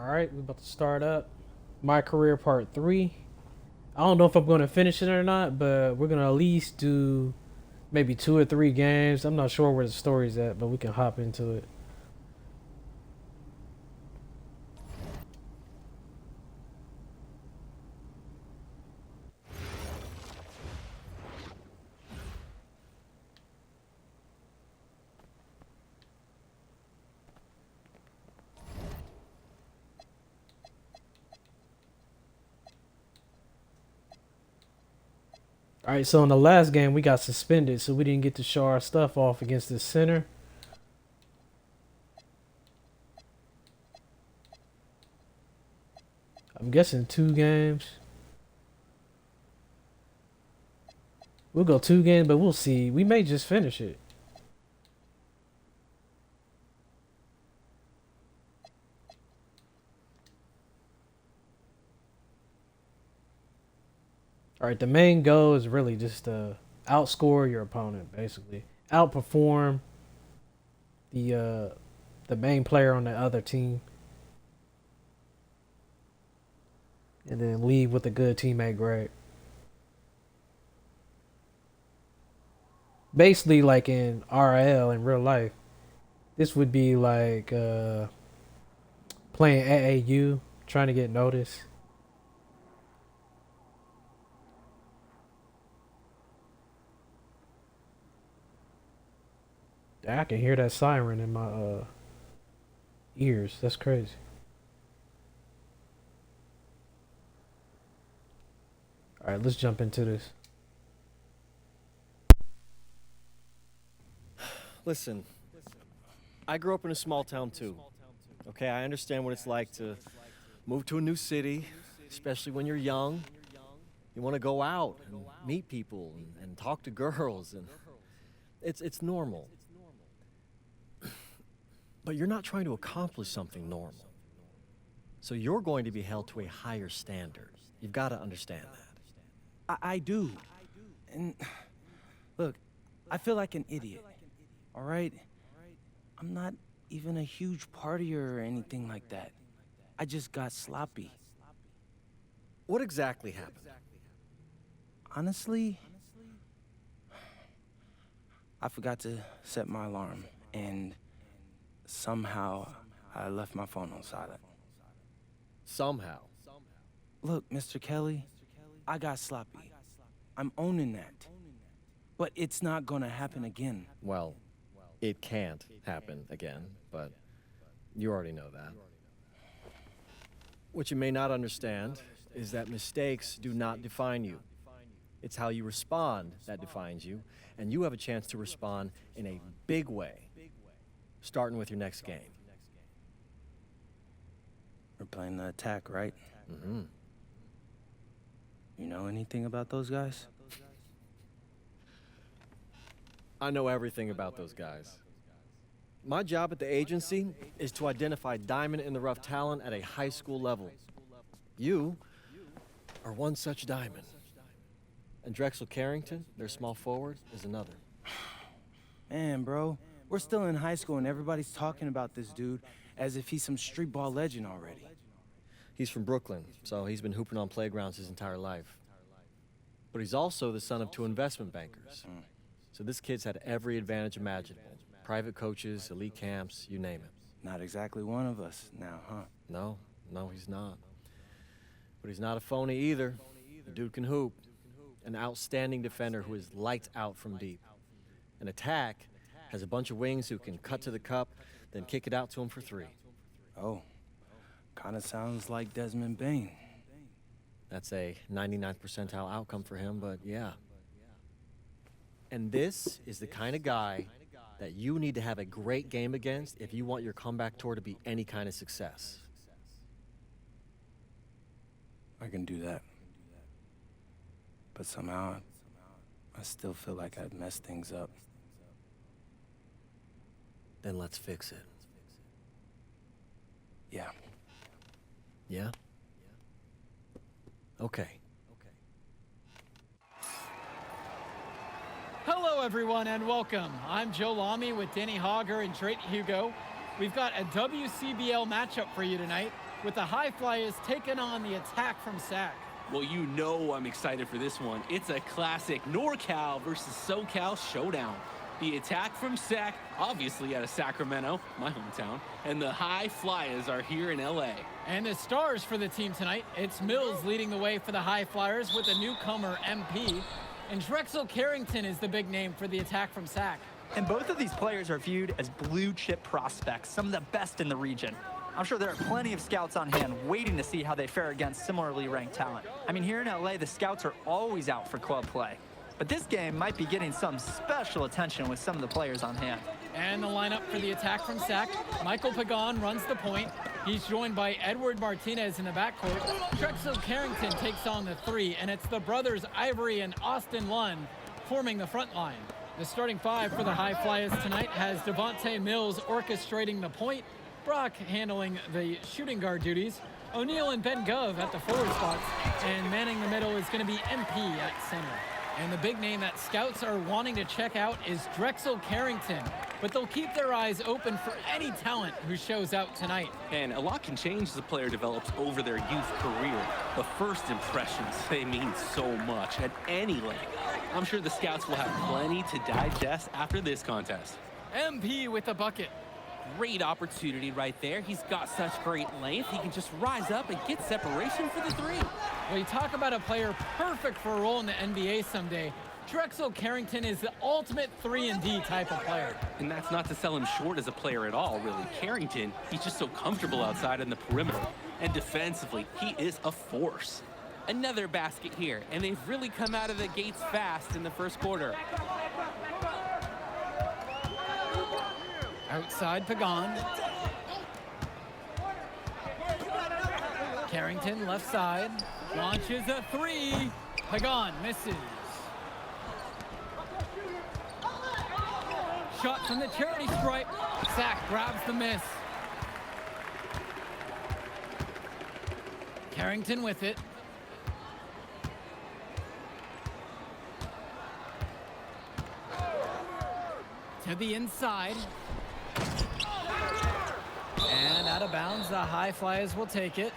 Alright, we're about to start up My Career Part 3. I don't know if I'm going to finish it or not, but we're going to at least do maybe 2 or 3 games. I'm not sure where the story's at, but we can hop into it. Alright, so in the last game, we got suspended, so we didn't get to show our stuff off against the center. I'm guessing 2 games. We'll go 2 games, but we'll see. We may just finish it. Alright, the main goal is really just to outscore your opponent, basically. Outperform the main player on the other team. And then leave with a good teammate grade. Basically, like in RL in real life, this would be like playing AAU, trying to get noticed. I can hear that siren in my ears. That's crazy. All right, let's jump into this. Listen, I grew up in a small town too. Okay, I understand what it's like to move to a new city, especially when you're young. You want to go out and meet people and talk to girls, and it's normal. But you're not trying to accomplish something normal. So you're going to be held to a higher standard. You've got to understand that. I do. And look, I feel like an idiot. All right? I'm not even a huge partier or anything like that. I just got sloppy. What exactly happened? Honestly, I forgot to set my alarm, and somehow I left my phone on silent. Somehow. Look, Mr. Kelly, I got sloppy. I'm owning that. But it's not gonna happen again. Well, it can't happen again, but you already know that. What you may not understand is that mistakes do not define you. It's how you respond that defines you, and you have a chance to respond in a big way, starting with your next game. We're playing the attack, right? Mm-hmm. You know anything about those guys? I know everything about those guys. My job at the agency is to identify diamond in the rough talent at a high school level. You are one such diamond. And Drexel Carrington, their small forward, is another. Man, bro, we're still in high school and everybody's talking about this dude as if he's some street ball legend already. He's from Brooklyn, so he's been hooping on playgrounds his entire life. But he's also the son of 2 investment bankers. So this kid's had every advantage imaginable. Private coaches, elite camps, you name it. Not exactly one of us now, huh? No, he's not. But he's not a phony either. The dude can hoop. An outstanding defender who is lights out from deep. An attack has a bunch of wings who can cut to the cup, then kick it out to him for 3. Oh, kind of sounds like Desmond Bain. That's a 99th percentile outcome for him, but yeah. And this is the kind of guy that you need to have a great game against if you want your comeback tour to be any kind of success. I can do that. But somehow, I still feel like I'd messed things up. Then let's fix it. Yeah. Yeah? Okay. Hello, everyone, and welcome. I'm Joe Lamy with Danny Hogger and Drake Hugo. We've got a WCBL matchup for you tonight. with the High Flyers taking on the attack from SAC. Well, you know I'm excited for this one. It's a classic NorCal versus SoCal showdown. The attack from SAC, obviously out of Sacramento, my hometown, and the High Flyers are here in LA. And the stars for the team tonight, it's Mills leading the way for the High Flyers with a newcomer MP, and Drexel Carrington is the big name for the attack from SAC. And both of these players are viewed as blue chip prospects, some of the best in the region. I'm sure there are plenty of scouts on hand waiting to see how they fare against similarly ranked talent. I mean, here in LA, the scouts are always out for club play. But this game might be getting some special attention with some of the players on hand. And the lineup for the attack from SAC, Michael Pagan runs the point. He's joined by Edward Martinez in the backcourt. Drexel Carrington takes on the three, and it's the brothers Ivory and Austin Lund forming the front line. The starting five for the High Flyers tonight has Devontae Mills orchestrating the point, Brock handling the shooting guard duties, O'Neal and Ben Gov at the forward spots, and manning the middle is going to be MP at center. And the big name that scouts are wanting to check out is Drexel Carrington, but they'll keep their eyes open for any talent who shows out tonight. And a lot can change as a player develops over their youth career. The first impressions, they mean so much at any level. I'm sure the scouts will have plenty to digest after this contest. MP with the bucket. Great opportunity right there. He's got such great length. He can just rise up and get separation for the three. Well, you talk about a player perfect for a role in the NBA someday. Drexel Carrington is the ultimate 3-and-D type of player. And that's not to sell him short as a player at all, really. Carrington, he's just so comfortable outside in the perimeter. And defensively, he is a force. Another basket here, and they've really come out of the gates fast in the first quarter. Outside Pagan. Carrington left side. Launches a three. Pagan misses. Shot from the charity stripe. Sack grabs the miss. Carrington with it. To the inside. And out of bounds, the High Flyers will take it.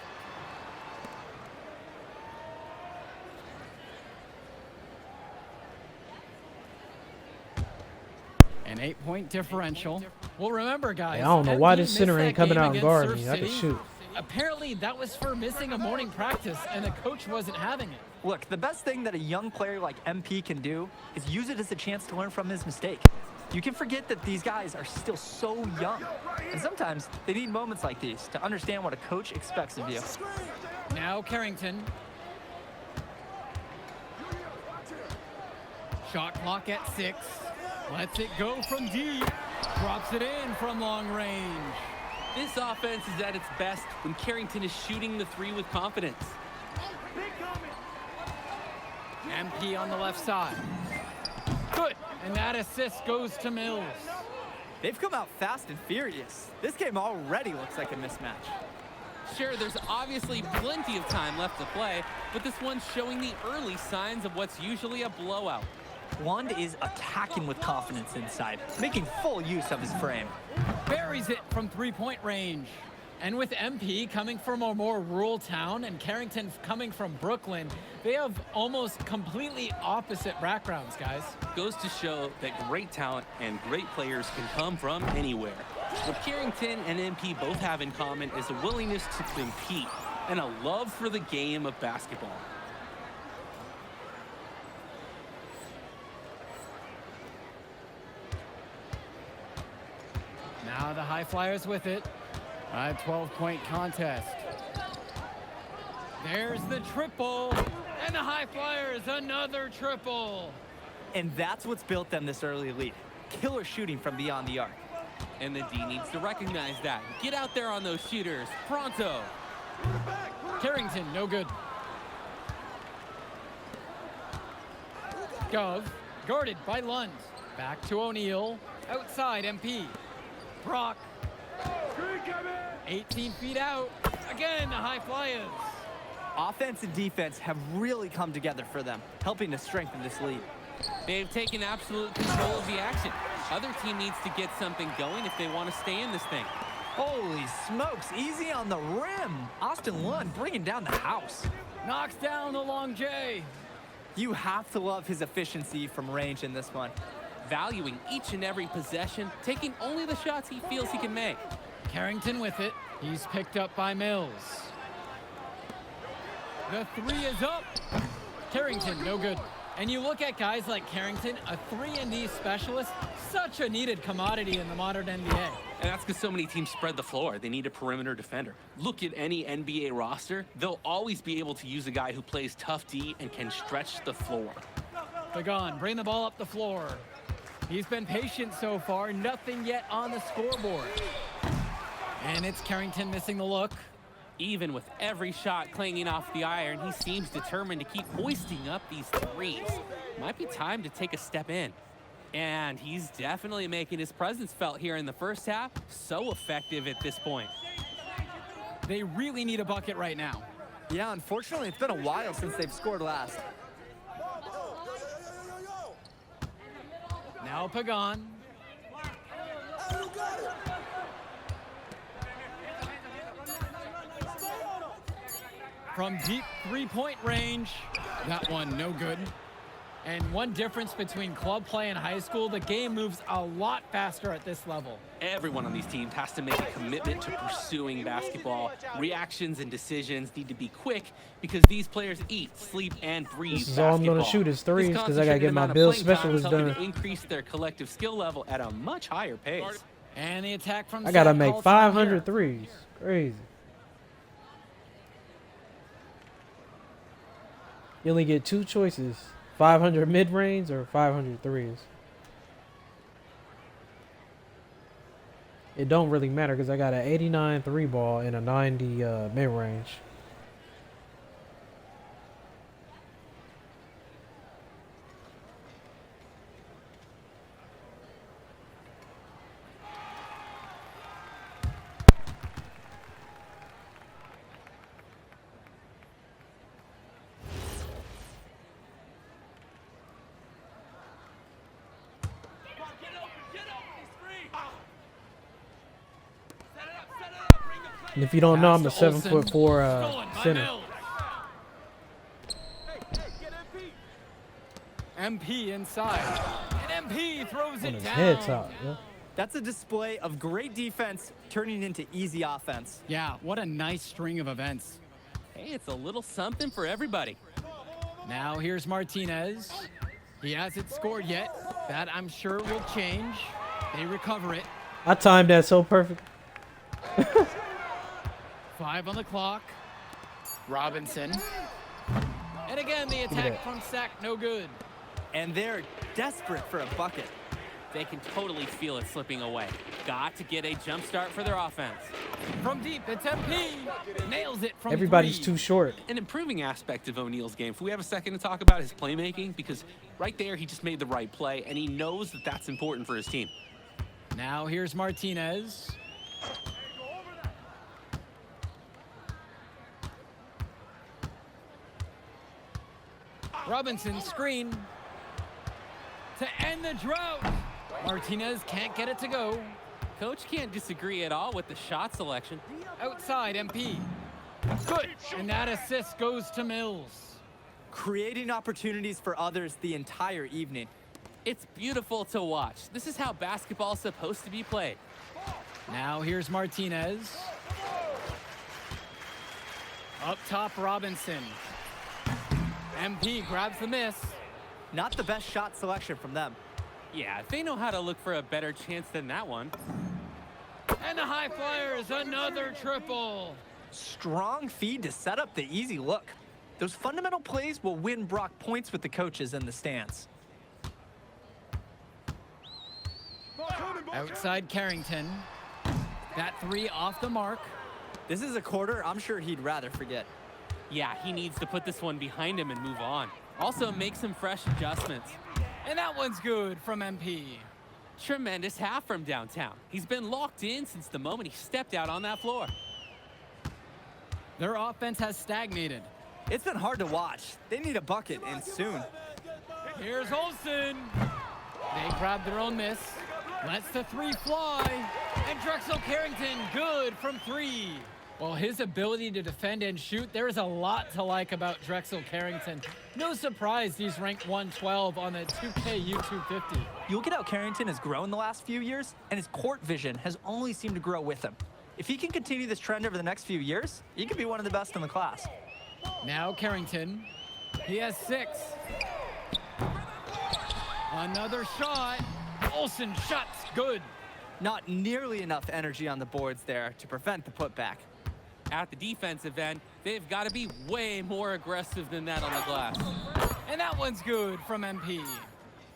An 8-point differential. Well, remember, guys. Hey, I don't know why MP this center missed ain't that coming game out and against guarding Surf me. I can City. shoot. Apparently, that was for missing a morning practice, and the coach wasn't having it. Look, the best thing that a young player like MP can do is use it as a chance to learn from his mistake. You can forget that these guys are still so young. And sometimes they need moments like these to understand what a coach expects of you. Now Carrington. Shot clock at 6. Lets it go from deep. Drops it in from long range. This offense is at its best when Carrington is shooting the three with confidence. MP on the left side. Good. And that assist goes to Mills. They've come out fast and furious. This game already looks like a mismatch. Sure, there's obviously plenty of time left to play, but this one's showing the early signs of what's usually a blowout. Lund is attacking with confidence inside, making full use of his frame. Buries it from 3-point range. And with MP coming from a more rural town and Carrington coming from Brooklyn, they have almost completely opposite backgrounds, guys. Goes to show that great talent and great players can come from anywhere. What Carrington and MP both have in common is a willingness to compete and a love for the game of basketball. Now the High Flyers with it. A 12-point contest. There's the triple. And the High Flyers, another triple. And that's what's built them this early lead. Killer shooting from beyond the arc. And the D needs to recognize that. Get out there on those shooters. Pronto. Carrington, no good. Gov, guarded by Lund. Back to O'Neal. Outside, MP. Brock. 18 feet out. Again, the High Flyers. Offense and defense have really come together for them, helping to strengthen this lead. They've taken absolute control of the action. Other team needs to get something going if they want to stay in this thing. Holy smokes, easy on the rim. Austin Lund bringing down the house. Knocks down the long J. You have to love his efficiency from range in this one. Valuing each and every possession, taking only the shots he feels he can make. Carrington with it. He's picked up by Mills. The three is up. Carrington, no good. And you look at guys like Carrington, a 3-and-D specialist, such a needed commodity in the modern NBA. And that's because so many teams spread the floor. They need a perimeter defender. Look at any NBA roster. They'll always be able to use a guy who plays tough D and can stretch the floor. Pagan, bring the ball up the floor. He's been patient so far. Nothing yet on the scoreboard. And it's Carrington missing the look. Even with every shot clanging off the iron, he seems determined to keep hoisting up these threes. Might be time to take a step in. And he's definitely making his presence felt here in the first half. So effective at this point. They really need a bucket right now. Yeah, unfortunately, it's been a while since they've scored last. Now Pagan. From deep three-point range. That one no good. And one difference between club play and high school, the game moves a lot faster at this level. Everyone on these teams has to make a commitment to pursuing basketball. Reactions and decisions need to be quick because these players eat, sleep, and breathe This is all I'm basketball. gonna shoot is threes This because I gotta get my concentrated build amount of playing time is specialist helping done. to increase their collective skill level at a much higher pace. And the attack from I gotta Zach make calls from 500 here. threes. Crazy. You only get two choices: 500 mid-range or 500 threes. It don't really matter because I got an 89 3 ball and a 90 mid-range. And if you don't know, I'm a Pass to Olsen. 7'4" Stolen by center. Mills. MP inside. And MP throws On it his down. head top. Yeah. That's a display of great defense turning into easy offense. Yeah, what a nice string of events. Hey, it's a little something for everybody. Now here's Martinez. He hasn't scored yet. That I'm sure will change. They recover it. I timed that so perfect. 5 on the clock. Robinson. And again, the attack that. from Sack, no good. And they're desperate for a bucket. They can totally feel it slipping away. Got to get a jump start for their offense. From deep, it's MP. Nails it from Everybody's 3. too short. An improving aspect of O'Neal's game. If we have a second to talk about his playmaking, because right there he just made the right play, and he knows that that's important for his team. Now here's Martinez. Robinson screen to end the drought. Martinez can't get it to go. Coach can't disagree at all with the shot selection. Outside MP. Good. And that assist goes to Mills. Creating opportunities for others the entire evening. It's beautiful to watch. This is how basketball is supposed to be played. Now here's Martinez. Up top, Robinson. MP grabs the miss. Not the best shot selection from them. Yeah, they know how to look for a better chance than that one. And the high flyers, another triple. Strong feed to set up the easy look. Those fundamental plays will win Brock points with the coaches in the stands. Outside Carrington. That 3 off the mark. This is a quarter I'm sure he'd rather forget. Yeah, he needs to put this one behind him and move on. Also, make some fresh adjustments. And that one's good from MP. Tremendous half from downtown. He's been locked in since the moment he stepped out on that floor. Their offense has stagnated. It's been hard to watch. They need a bucket, and soon. Here's Olsen. They grab their own miss. Lets the 3 fly. And Drexel Carrington, good from 3. Well, his ability to defend and shoot, there is a lot to like about Drexel Carrington. No surprise he's ranked 112 on the 2K YouTube 50. You look at how Carrington has grown the last few years, and his court vision has only seemed to grow with him. If he can continue this trend over the next few years, he could be one of the best in the class. Now Carrington, he has 6. Another shot. Olsen shots good. Not nearly enough energy on the boards there to prevent the putback. At the defensive end, they've got to be way more aggressive than that on the glass. And that one's good from MP.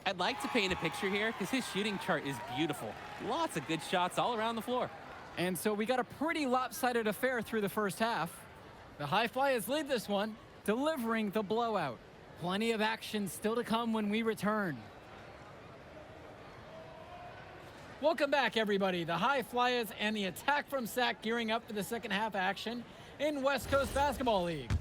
I'd like to paint a picture here because his shooting chart is beautiful. Lots of good shots all around the floor. And so we got a pretty lopsided affair through the first half. The High Flyers lead this one, delivering the blowout. Plenty of action still to come when we return. Welcome back, everybody. The High Flyers and the attack from Sac gearing up for the second half action in West Coast Basketball League.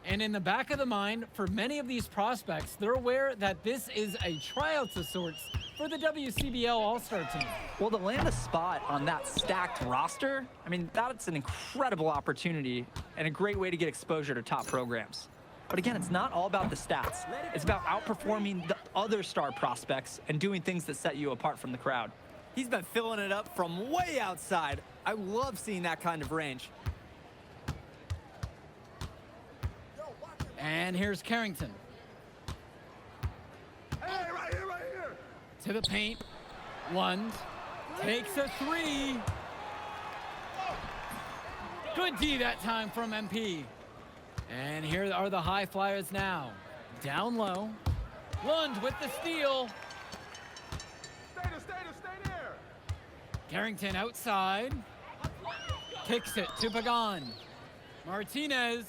And in the back of the mind, for many of these prospects, they're aware that this is a tryout of sorts for the WCBL All-Star team. Well, to land a spot on that stacked roster, I mean, that's an incredible opportunity and a great way to get exposure to top programs. But again, it's not all about the stats. It's about outperforming the other star prospects and doing things that set you apart from the crowd. He's been filling it up from way outside. I love seeing that kind of range. And here's Carrington. Hey, right here, right here. To the paint. Lund takes a 3. Good D that time from MP. And here are the High Flyers now. Down low. Lund with the steal. Stay there. Carrington outside. Kicks it to Pagan. Martinez.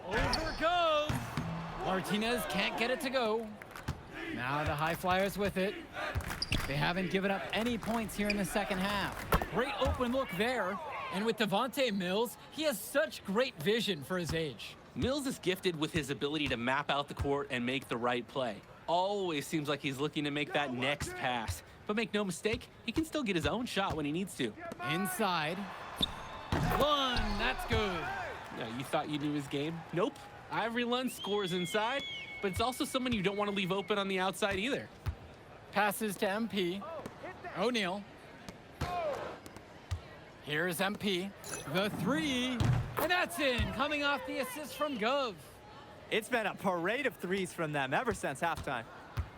Over goes. Martinez can't get it to go. Now the High Flyers with it. They haven't given up any points here in the second half. Great open look there. And with Devontae Mills, he has such great vision for his age. Mills is gifted with his ability to map out the court and make the right play. Always seems like he's looking to make that next pass. But make no mistake, he can still get his own shot when he needs to. Inside. Lund, that's good. Now, you thought you knew his game? Nope. Ivory Lund scores inside, but it's also someone you don't want to leave open on the outside either. Passes to MP. O'Neal. Here's MP. The 3. And that's in, coming off the assist from Gov. It's been a parade of threes from them ever since halftime.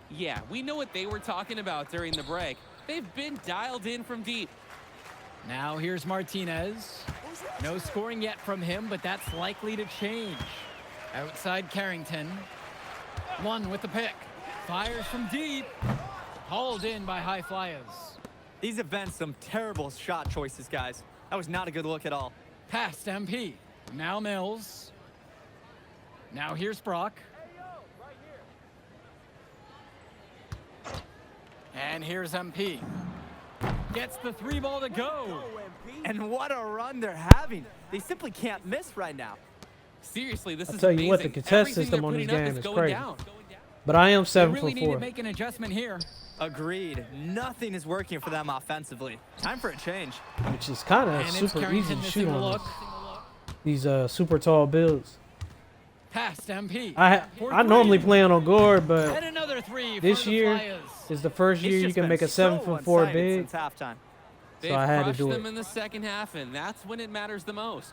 Yeah, we know what they were talking about during the break. They've been dialed in from deep. Now here's Martinez. No scoring yet from him, but that's likely to change. Outside Carrington. One with the pick. Fires from deep. Hauled in by High Flyers. These have been some terrible shot choices, guys. That was not a good look at all. Past MP. Now Mills. Now here's Brock. And here's MP. Gets the 3 ball to go. And what a run they're having. They simply can't miss right now. Seriously, this I'll is tell you amazing. what, the contest Everything system they're on this putting up game is going crazy. down. But I am They 7 really for need to 4. make an adjustment here. Agreed. Nothing is working for them offensively. Time for a change. Which is kind of And it's super easy Carrington to missing shoot the on look. these super tall builds. Past MP. I normally play on guard, but And another 3 this for the year Flyers. is the first year It's you just can been make a so 7 for 4 one-sided big. since halftime. They've I had to crushed do them it. in the second half, and that's when it matters the most.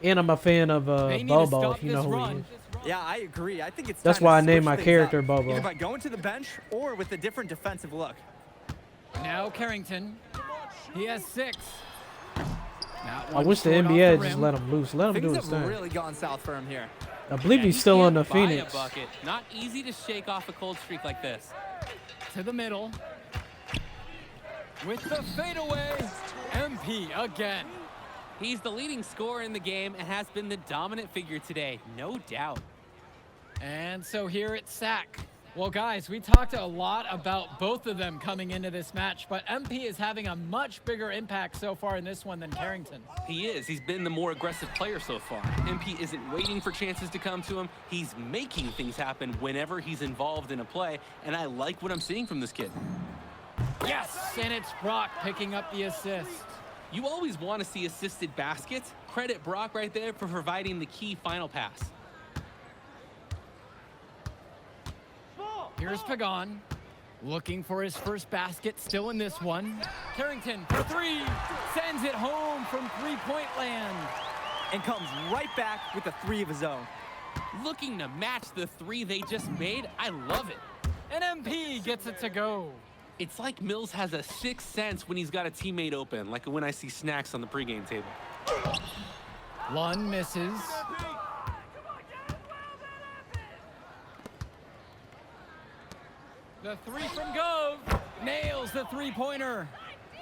And I'm a fan of They need to Bobo, stop if you this know who he run. is. Yeah, I agree. I think it's That's time why to I named switch my things character up, Bobo. Either by going to the bench or with a different defensive look. Now Carrington. He has 6. That I one wish the short off NBA the just rim. let him loose. Let him do Things his have thing. really gone south for him here. I believe Yeah, he's he still on can't the buy a Phoenix. bucket. Not easy to shake off a cold streak like this. To the middle. With the fadeaway. MP again. He's the leading scorer in the game and has been the dominant figure today, no doubt. And so here it's Sack. Well, guys, we talked a lot about both of them coming into this match, but MP is having a much bigger impact so far in this one than Carrington. He is. He's been the more aggressive player so far. MP isn't waiting for chances to come to him. He's making things happen whenever he's involved in a play, and I like what I'm seeing from this kid. Yes, and it's Brock picking up the assist. You always want to see assisted baskets. Credit Brock right there for providing the key final pass. Here's Pagan, looking for his first basket, still in this one. Carrington for three, sends it home from three-point land. And comes right back with a 3 of his own. Looking to match the 3 they just made. I love it. And MP gets it to go. It's like Mills has a sixth sense when he's got a teammate open, like when I see snacks on the pregame table. Lund misses. The 3 from Gove nails the three-pointer.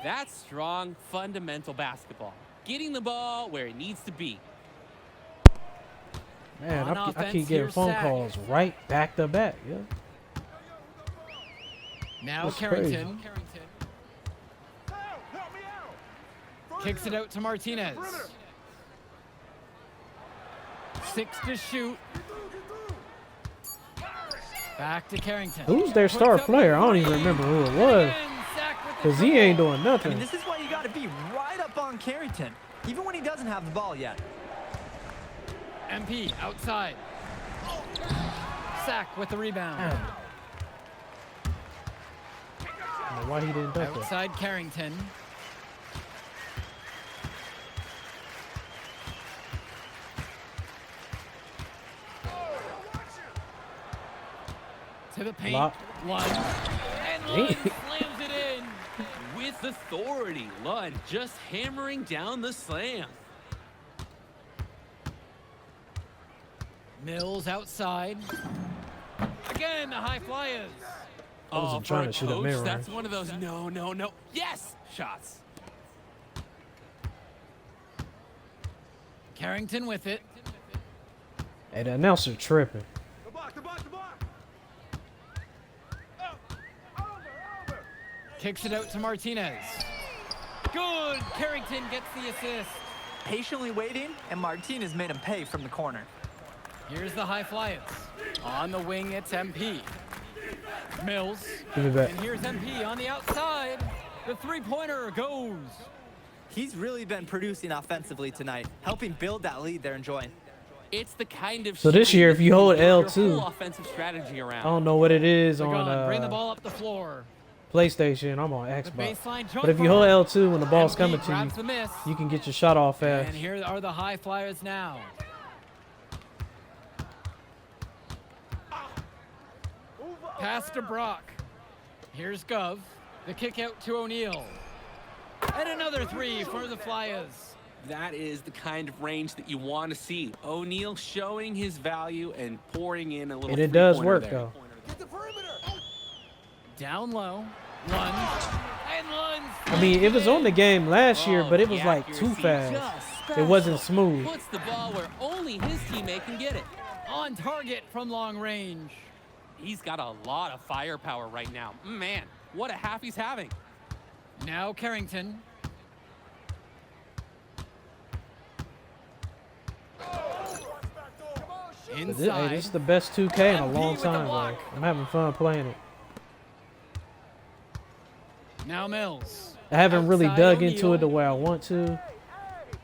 That's strong, fundamental basketball. Getting the ball where it needs to be. Man, On I offense, keep getting here's phone Sack. calls right back to back. Yeah. Now That's Carrington Help me out. kicks it out to Martinez. 6 to shoot. Back to Carrington. Who's their star player? I don't even remember who it was. Because he ain't doing I nothing. mean, this is why you got to be right up on Carrington, even when he doesn't have the ball yet. MP outside. Sack with the rebound. I don't know why he didn't dunk that. Outside Carrington. To the paint. Lock. Lund. And Lund slams it in. With authority, Lund just hammering down the slam. Mills outside. Again, the high flyers. I wasn't for trying a to shoot a coach, mirror. that's one of those no. Yes! Shots. Carrington with it. Hey, the announcer tripping. The block. Over. Kicks it out to Martinez. Good. Carrington gets the assist. Patiently waiting, and Martinez made him pay from the corner. Here's the high flyers. On the wing, it's MP. Mills. Give me back. And here's MP on the outside. The three-pointer goes. He's really been producing offensively tonight, helping build that lead they're enjoying. It's the kind of So this shooting year, that if you hold build your L2, whole offensive strategy I around. don't know what it is Pagan, on bring the ball up the floor. PlayStation. I'm on The Xbox. baseline But if you hold L2 when the ball's MP coming to grabs the you, miss. you can get your shot off fast. And here are the high flyers now. Pass to Brock. Here's Gov. The kick out to O'Neal. And another 3 for the Flyers. That is the kind of range that you want to see. O'Neal showing his value and pouring in a little And it does three-pointer work, there. though. Get the perimeter. Down low. Lund. And Lund. I mean, it was on the game last year, Oh, but it was the like too accuracy, fast. just It wasn't special. smooth. Puts the ball where only his teammate can get it. On target from long range. He's got a lot of firepower right now. Man, what a half he's having. Now Carrington. Hey, Inside. this is the best 2K in a MP long with the time, block. bro. I'm having fun playing it. Now Mills. I haven't really Outside dug into O'Neal. it the way I want to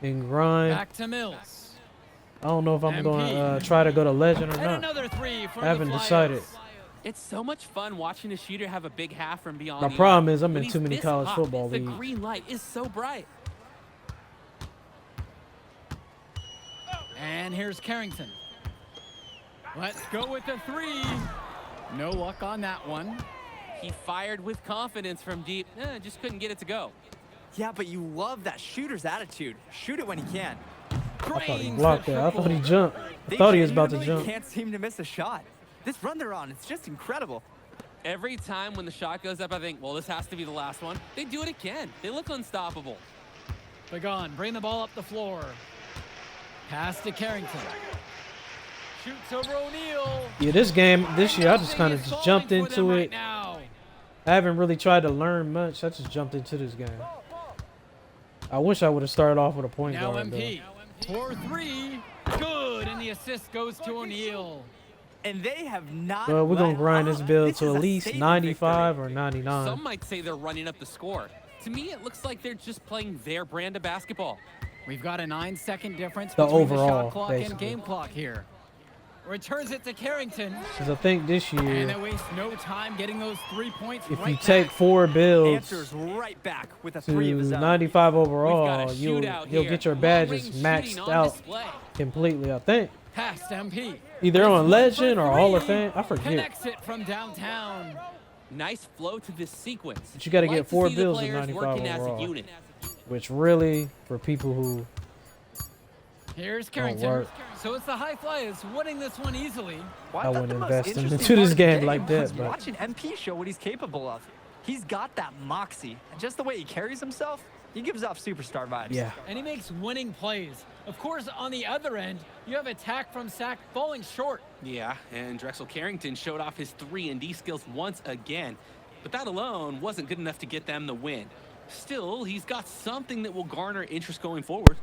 and grind. Back to Mills. I don't know if I'm going to MP. try to go to Legend or And not. another 3 for I haven't the Flyers. decided. It's so much fun watching a shooter have a big half from beyond My the problem arc. is I'm When in he's too many this college hot, football the leagues. green light is so bright. And here's Carrington. Let's go with the 3. No luck on that one. He fired with confidence from deep. Just couldn't get it to go. Yeah, but you love that shooter's attitude. Shoot it when he can. I thought he Drains blocked the that. I thought he triple. jumped. I They thought he was about to genuinely jump. can't seem to miss a shot. This run they're on, it's just incredible. Every time when the shot goes up, I think, well, this has to be the last one. They do it again. They look unstoppable. Pagan, bring the ball up the floor. Pass to Carrington. Shoots over O'Neal. Yeah, this game, this year, I just kind of Nothing is just jumped falling for them into right it. now. I haven't really tried to learn much. I just jumped into this game. I wish I would have started off with a point Now guard, MP. 4-3. Good. And the assist goes to O'Neal. And they have not. though. But we're going to grind this build to is at a least statement 95 victory. or 99. Some might say they're running up the score. To me, it looks like they're just playing their brand of basketball. We've got a 9-second difference The between the overall, shot clock basically. and game clock here. Returns it to Carrington. Because I think this And they year, waste no time getting those 3 points if right you take back. 4 builds Answers right back with a to 3 of his own. 95 We've got overall, a you'll shootout get here. your badges Long-range shooting maxed on out display. completely, I think. Past MP. Either on Legend or Hall of Three. Fame. I forget. Connects it from downtown. Nice flow to this sequence. But you gotta Like get to 4 see the bills in players 95 working as a overall. unit. Which really, for people who Here's Don't Carrington. work. So it's the High Flyers winning this one easily. Well, I thought wouldn't the most invest interesting into this part of the game like that, was but- watching MP show what he's capable of. He's got that moxie, and just the way he carries himself, he gives off superstar vibes. yeah. And he makes winning plays. Of course, on the other end, you have attack from Sack falling short. Yeah, and Drexel Carrington showed off his 3-and-D skills once again. But that alone wasn't good enough to get them the win. Still, he's got something that will garner interest going forward.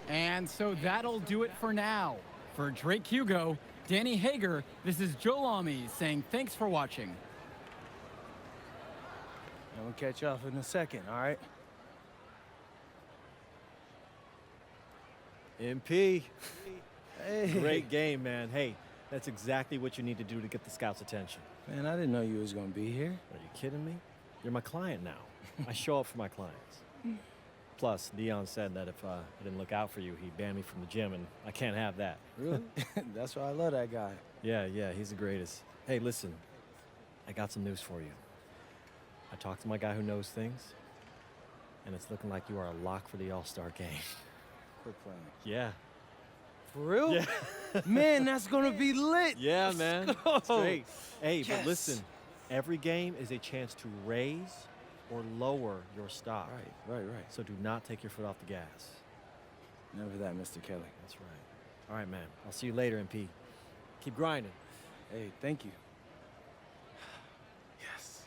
And so that'll do it for now. For Drake Hugo, Danny Hager, this is Joe Lamy saying thanks for watching. And we'll catch you off in a second, all right? MP. Hey. Great game, man. Hey, that's exactly what you need to do to get the scouts' attention. Man, I didn't know you was gonna be here. Are you kidding me? You're my client now. I show up for my clients. Plus, Dion said that if I didn't look out for you, he'd ban me from the gym, and I can't have that. Really? That's why I love that guy. Yeah, he's the greatest. Hey, listen, I got some news for you. I talked to my guy who knows things, and it's looking like you are a lock for the All-Star game. Quit playing. Yeah. For real? Yeah. Man, that's gonna be lit. Yeah, Let's man. go. It's great. Hey, Yes. but listen, every game is a chance to raise or lower your stock. Right. So do not take your foot off the gas. Never that, Mr. Kelly. That's right. All right, man. I'll see you later, MP. Keep grinding. Hey, thank you. Yes.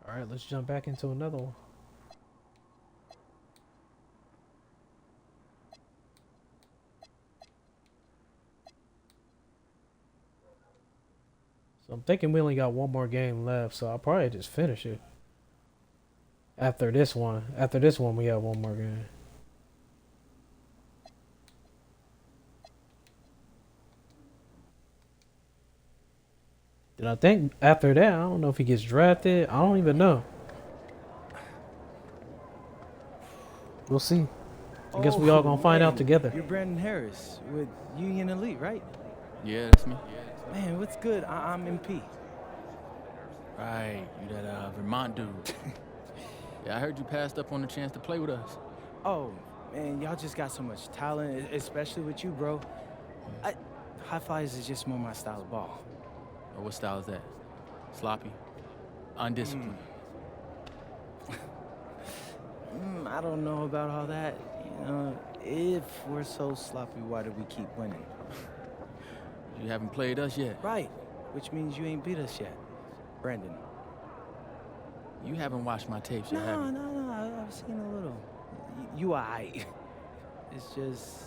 All right, let's jump back into another one. So I'm thinking we only got one more game left, so I'll probably just finish it. After this one, we have one more game. And I think after that, I don't know if he gets drafted. I don't even know. We'll see. I guess we all gonna find out together. You're Brandon Harris with Union Elite, right? Yeah, that's me. Man, what's good? I'm MP. Right, you that Vermont dude. Yeah, I heard you passed up on the chance to play with us. Oh, man, y'all just got so much talent, especially with you, bro. High Flyers is just more my style of ball. Or what style is that? Sloppy? Undisciplined? I don't know about all that. You know, if we're so sloppy, why do we keep winning? You haven't played us yet. Right, which means you ain't beat us yet, Brandon. You haven't watched my tapes yet, have No, you? no, I've seen a little. You aight. It's just,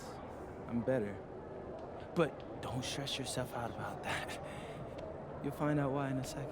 I'm better. But don't stress yourself out about that. You'll find out why in a second.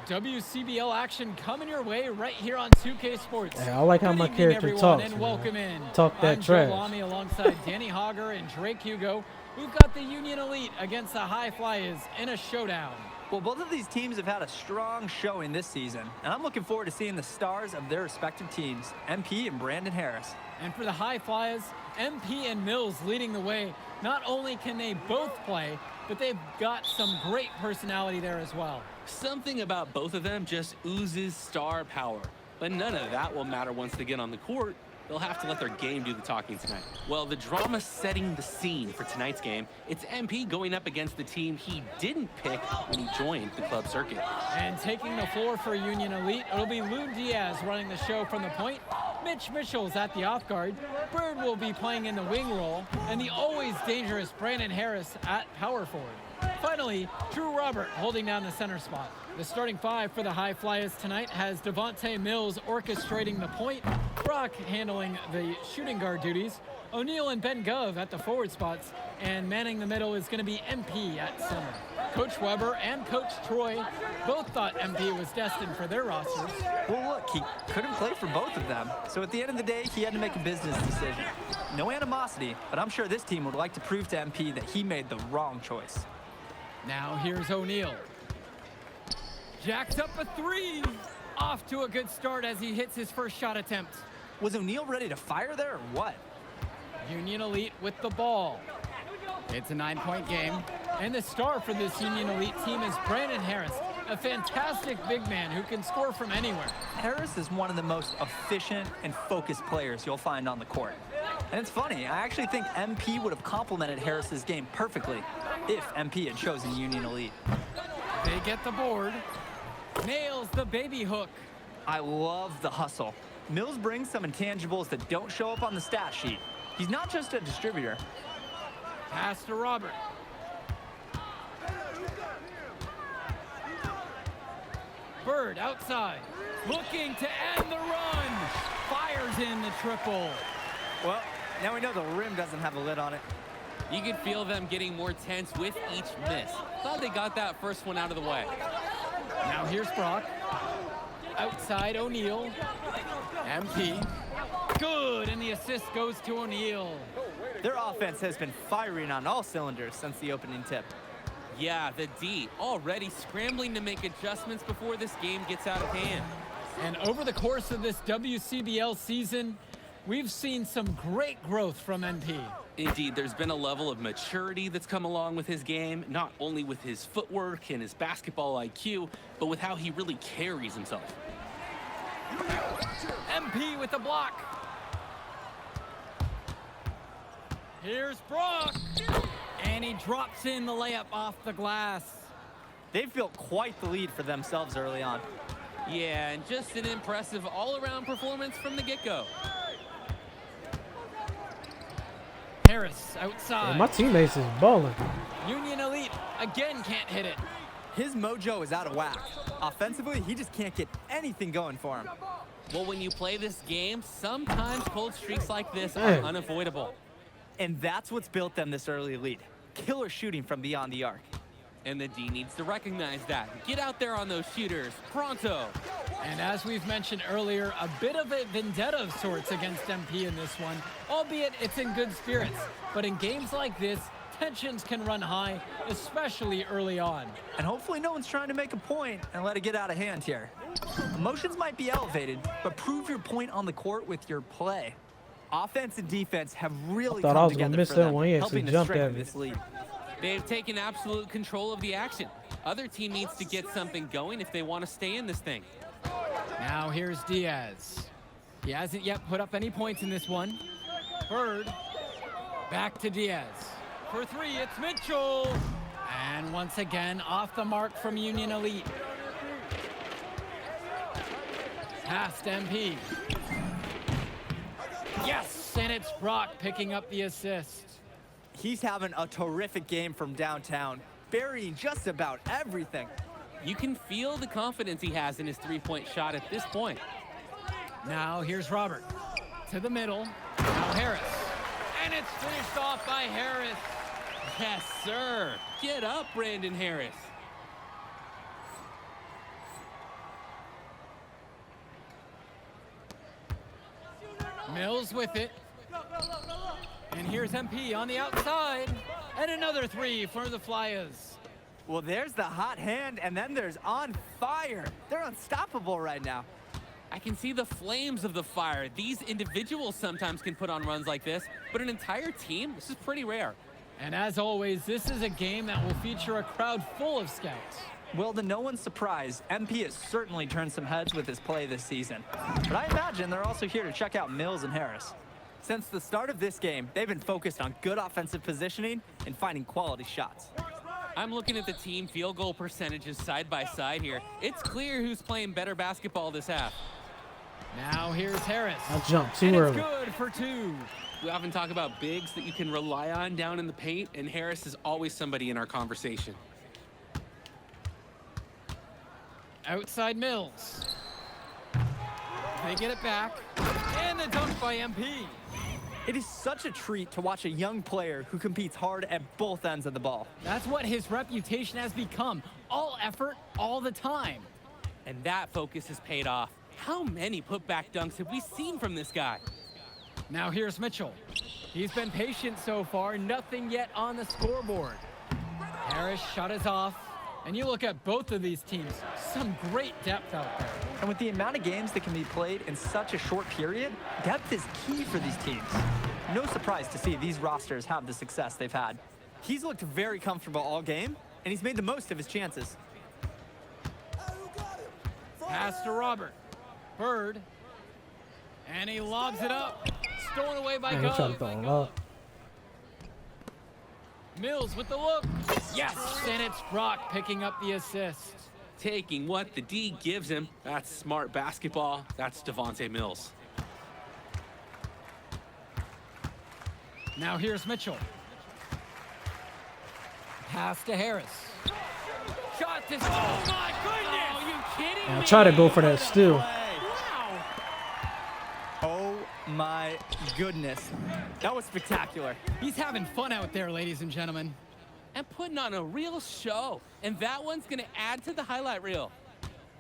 WCBL action coming your way right here on 2K Sports. Hey, I like how Good my evening, character everyone, talks, and man. welcome in. Talk that I'm trash. Joe Lamy alongside Danny Hogger and Drake Hugo. We've got the Union Elite against the High Flyers in a showdown. Well, both of these teams have had a strong showing this season, and I'm looking forward to seeing the stars of their respective teams, MP and Brandon Harris. And for the High Flyers, MP and Mills leading the way. Not only can they both play, but they've got some great personality there as well. Something about both of them just oozes star power. But none of that will matter once they get on the court. They'll have to let their game do the talking tonight. Well, the drama setting the scene for tonight's game, it's MP going up against the team he didn't pick when he joined the club circuit. And taking the floor for Union Elite, it'll be Lou Diaz running the show from the point. Mitch Mitchell's at the off guard. Bird will be playing in the wing role. And the always dangerous Brandon Harris at power forward. Finally, Drew Robert holding down the center spot. The starting five for the High Flyers tonight has Devontae Mills orchestrating the point, Brock handling the shooting guard duties, O'Neal and Ben Gov at the forward spots, and manning the middle is going to be MP at center. Coach Weber and Coach Troy both thought MP was destined for their rosters. Well, look, he couldn't play for both of them, so at the end of the day, he had to make a business decision. No animosity, but I'm sure this team would like to prove to MP that he made the wrong choice. Now here's O'Neal. Jacks up a three. Off to a good start as he hits his first shot attempt. Was O'Neal ready to fire there or what? Union Elite with the ball. It's a 9-point game. And the star for this Union Elite team is Brandon Harris, a fantastic big man who can score from anywhere. Harris is one of the most efficient and focused players you'll find on the court. And it's funny, I actually think MP would have complemented Harris's game perfectly if MP had chosen Union Elite. They get the board. Nails the baby hook. I love the hustle. Mills brings some intangibles that don't show up on the stat sheet. He's not just a distributor. Pass to Robert. Bird outside. Looking to end the run. Fires in the triple. Well, now we know the rim doesn't have a lid on it. You could feel them getting more tense with each miss. Glad they got that first one out of the way. Now here's Brock. Outside O'Neal. MP. Good, and the assist goes to O'Neal. Their offense has been firing on all cylinders since the opening tip. Yeah, the D already scrambling to make adjustments before this game gets out of hand. And over the course of this WCBL season, we've seen some great growth from MP. Indeed, there's been a level of maturity that's come along with his game, not only with his footwork and his basketball IQ, but with how he really carries himself. MP with the block. Here's Brock. And he drops in the layup off the glass. They've built quite the lead for themselves early on. Yeah, and just an impressive all-around performance from the get-go. Harris outside. Yeah, my teammates is balling. Union Elite again can't hit it. His mojo is out of whack. Offensively, he just can't get anything going for him. Well, when you play this game, sometimes cold streaks like this are Man. unavoidable. And that's what's built them this early lead. Killer shooting from beyond the arc. And the D needs to recognize that. Get out there on those shooters, pronto. And as we've mentioned earlier, a bit of a vendetta of sorts against MP in this one, albeit it's in good spirits. But in games like this, tensions can run high, especially early on. And hopefully no one's trying to make a point and let it get out of hand here. Emotions might be elevated, but prove your point on the court with your play. Offense and defense have really thought I come was gonna together miss for that them, one. He actually helping to jumped at strengthen me. this lead. They've taken absolute control of the action. Other team needs to get something going if they want to stay in this thing. Now here's Diaz. He hasn't yet put up any points in this one. Bird. Back to Diaz. For three, it's Mitchell. And once again, off the mark from Union Elite. Past MP. Yes, and it's Brock picking up the assist. He's having a terrific game from downtown, burying just about everything. You can feel the confidence he has in his three-point shot at this point. Now here's Robert. To the middle. Now Harris. And it's finished off by Harris. Yes, sir. Get up, Brandon Harris. Mills with it. And here's MP on the outside. And another three for the Flyers. Well, there's the hot hand, and then there's on fire. They're unstoppable right now. I can see the flames of the fire. These individuals sometimes can put on runs like this, but an entire team, this is pretty rare. And as always, this is a game that will feature a crowd full of scouts. Well, to no one's surprise, MP has certainly turned some heads with his play this season. But I imagine they're also here to check out Mills and Harris. Since the start of this game, they've been focused on good offensive positioning and finding quality shots. I'm looking at the team field goal percentages side by side here. It's clear who's playing better basketball this half. Now here's Harris. I jumped too And early. it's good for two. We often talk about bigs that you can rely on down in the paint, and Harris is always somebody in our conversation. Outside Mills. They get it back. And the dunk by MP. It is such a treat to watch a young player who competes hard at both ends of the ball. That's what his reputation has become. All effort, all the time. And that focus has paid off. How many putback dunks have we seen from this guy? Now here's Mitchell. He's been patient so far, nothing yet on the scoreboard. Harris shot is off. And you look at both of these teams, some great depth out there. And with the amount of games that can be played in such a short period, depth is key for these teams. No surprise to see these rosters have the success they've had. He's looked very comfortable all game, and he's made the most of his chances. Pass to Robert. Bird. And he lobs it up. Stolen away by Man, he tried to Gov. throw it up. Mills with the look. Yes, and it's Brock picking up the assist. Taking what the D gives him. That's smart basketball. That's Devontae Mills. Now here's Mitchell. Pass to Harris. Shot this. Oh my goodness! Oh, you kidding And I me? try to go for that steal. Wow. Oh my goodness. That was spectacular. He's having fun out there, ladies and gentlemen. And putting on a real show. And that one's going to add to the highlight reel.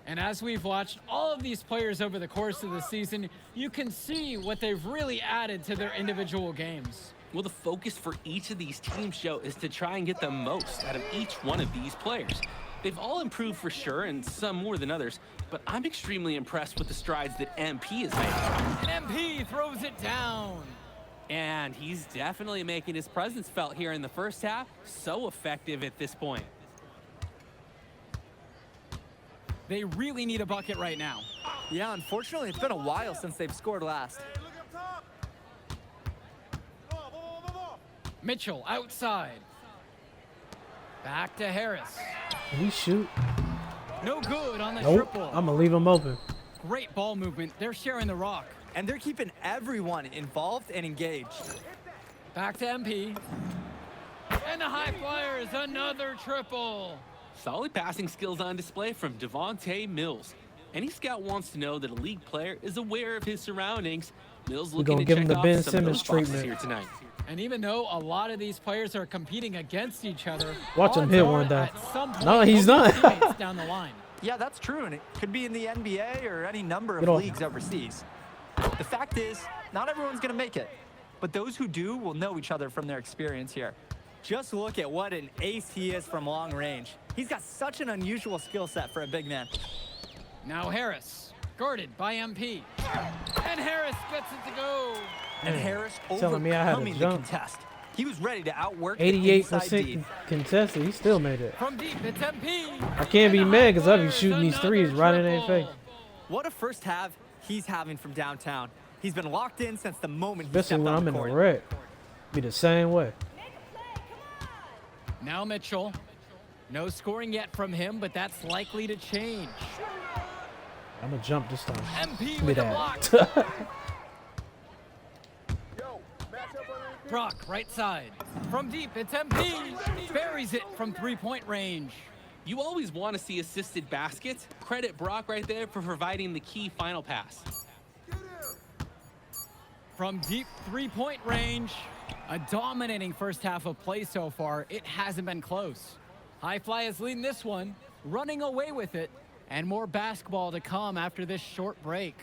And as we've watched all of these players over the course of the season, you can see what they've really added to their individual games. Well, the focus for each of these team show is to try and get the most out of each one of these players. They've all improved for sure, and some more than others, but I'm extremely impressed with the strides that MP has made. And MP throws it down. And he's definitely making his presence felt here in the first half. So effective at this point. They really need a bucket right now. Yeah, unfortunately, it's been a while since they've scored last. Mitchell outside. Back to Harris. Can he shoot? No good on the Nope. triple. I'm gonna leave him open. Great ball movement. They're sharing the rock. And they're keeping everyone involved and engaged. Back to MP. And the high flyers, another triple. Solid passing skills on display from Devontae Mills. Any scout wants to know that a league player is aware of his surroundings. Mills We're looking gonna to give him check the off Ben some of Simmons those boxes treatment. here tonight. And even though a lot of these players are competing against each other, Watch him odds hit are one day. at some point No, he's they'll be not. teammates down the line. Yeah, that's true, and it could be in the NBA or any number Get of off. leagues overseas. The fact is, not everyone's going to make it, but those who do will know each other from their experience here. Just look at what an ace he is from long range. He's got such an unusual skill set for a big man. Now Harris, guarded by MP. And Harris gets it to go. And Man, Harris telling me I had to overcoming the jump. contest. He was ready to outwork the 88% inside D. contested. He still made it. From deep, it's MP. I can't be And the mad high because I be flyers, shooting these another threes right in their face. triple. What a first half he's having from downtown. He's been locked in since the moment he Especially stepped when on I'm the in a court. wreck. Be the same way. Now Mitchell. No scoring yet from him, but that's likely to change. I'm gonna jump this time. MP Give me with a block. that. Brock, right side. From deep, it's MP. Buries it from three-point range. You always want to see assisted baskets. Credit Brock right there for providing the key final pass. From deep three-point range. A dominating first half of play so far. It hasn't been close. High Fly is leading this one, running away with it, and more basketball to come after this short break.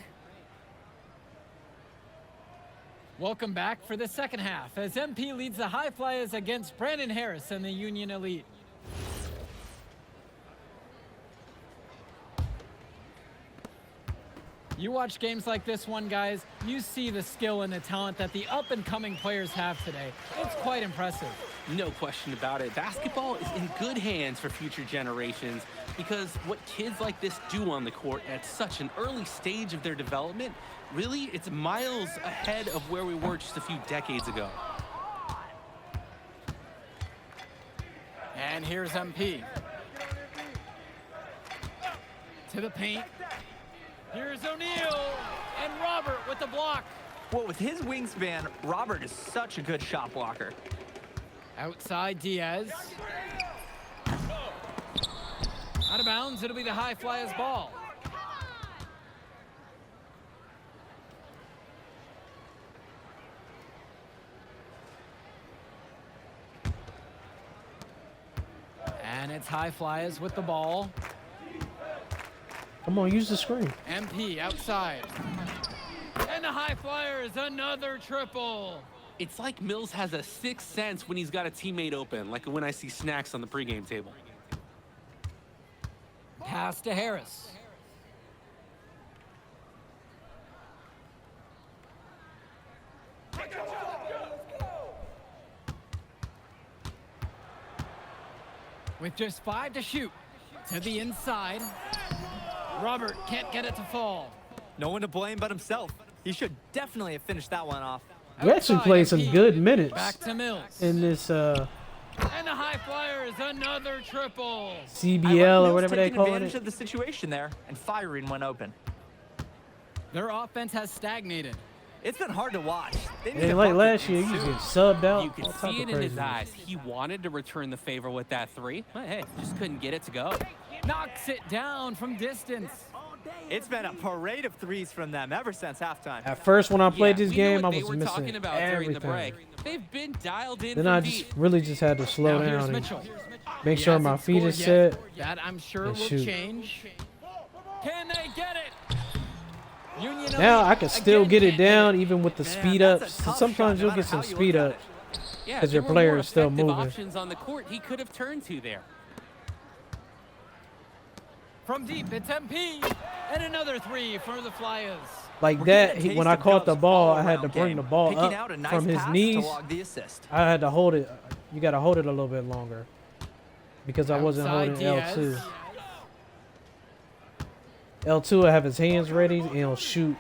Welcome back for the second half as MP leads the High Flyers against Brandon Harris and the Union Elite. You watch games like this one, guys, you see the skill and the talent that the up-and-coming players have today. It's quite impressive. No question about it. Basketball is in good hands for future generations because what kids like this do on the court at such an early stage of their development, really, it's miles ahead of where we were just a few decades ago. And here's MP. To the paint. Here's O'Neal, and Robert with the block. Well, with his wingspan, Robert is such a good shot blocker. Outside Diaz. Out of bounds, it'll be the High Flyers ball. And it's High Flyers with the ball. Come on, use the screen. MP outside. And the High Flyers, another triple. It's like Mills has a sixth sense when he's got a teammate open, like when I see snacks on the pregame table. Pass to Harris. With just 5 to shoot. To the inside. Robert can't get it to fall. No one to blame but himself. He should definitely have finished that one off. We actually played some good minutes Back to Mills. in this And the High Flyers, another triple. CBL or whatever they call advantage it. of the situation there and firing when open. Their offense has stagnated. It's been hard to watch. They need Ain't a like bucket last year, you soon. just get subbed out. You could all type see of it in his craziness. eyes. He wanted to return the favor with that three, but hey, just couldn't get it to go. Knocks it down from distance. It's been a parade of threes from them ever since halftime. At first, when I played Yeah, this we know game, I what was they were missing talking about everything. during the break. They've been dialed in Then from I deep. just really just had to slow Now here's down and Mitchell. make He sure hasn't my feet scored is yet. set. That I'm sure and will shoot. change. Can they get it? Union Now Elite I can still again get it can't hit down even with the speed that's a ups. tough Sometimes shot, no you'll get matter how some you speed look at ups Yeah, because there your were player more is still effective moving. options on the court he could have turned to there. From deep, it's MP. And another three for the Flyers. Like We're that, getting a when taste I of caught the Gov's ball, I had to all-around bring game. the ball Picking up out a nice from his pass to knees. log the assist. I had to hold it. You got to hold it a little bit longer because I wasn't Outside holding Diaz. L2. L2 will have his hands ready and he'll shoot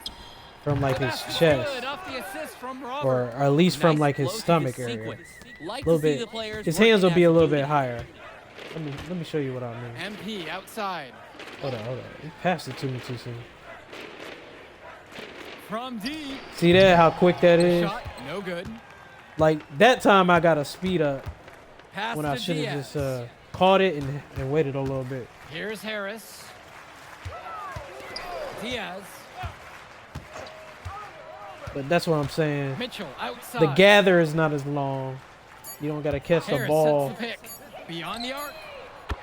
from like his Basket chest good off the assist from Robert. or at least from Nice like his flow to stomach his area. sequence. Like A little to see bit. the players His hands will working be a as little bit unit. higher. Let me show you what I mean. MP outside. Hold on. He passed it to me too soon. From deep. See that? How quick that is? Shot, no good. Like that time I got to speed up Pass when to I should have Diaz. just caught it and waited a little bit. Here's Harris. Diaz. But that's what I'm saying. Mitchell outside. The gather is not as long. You don't got to catch Harris the ball sets the pick. Beyond the arc.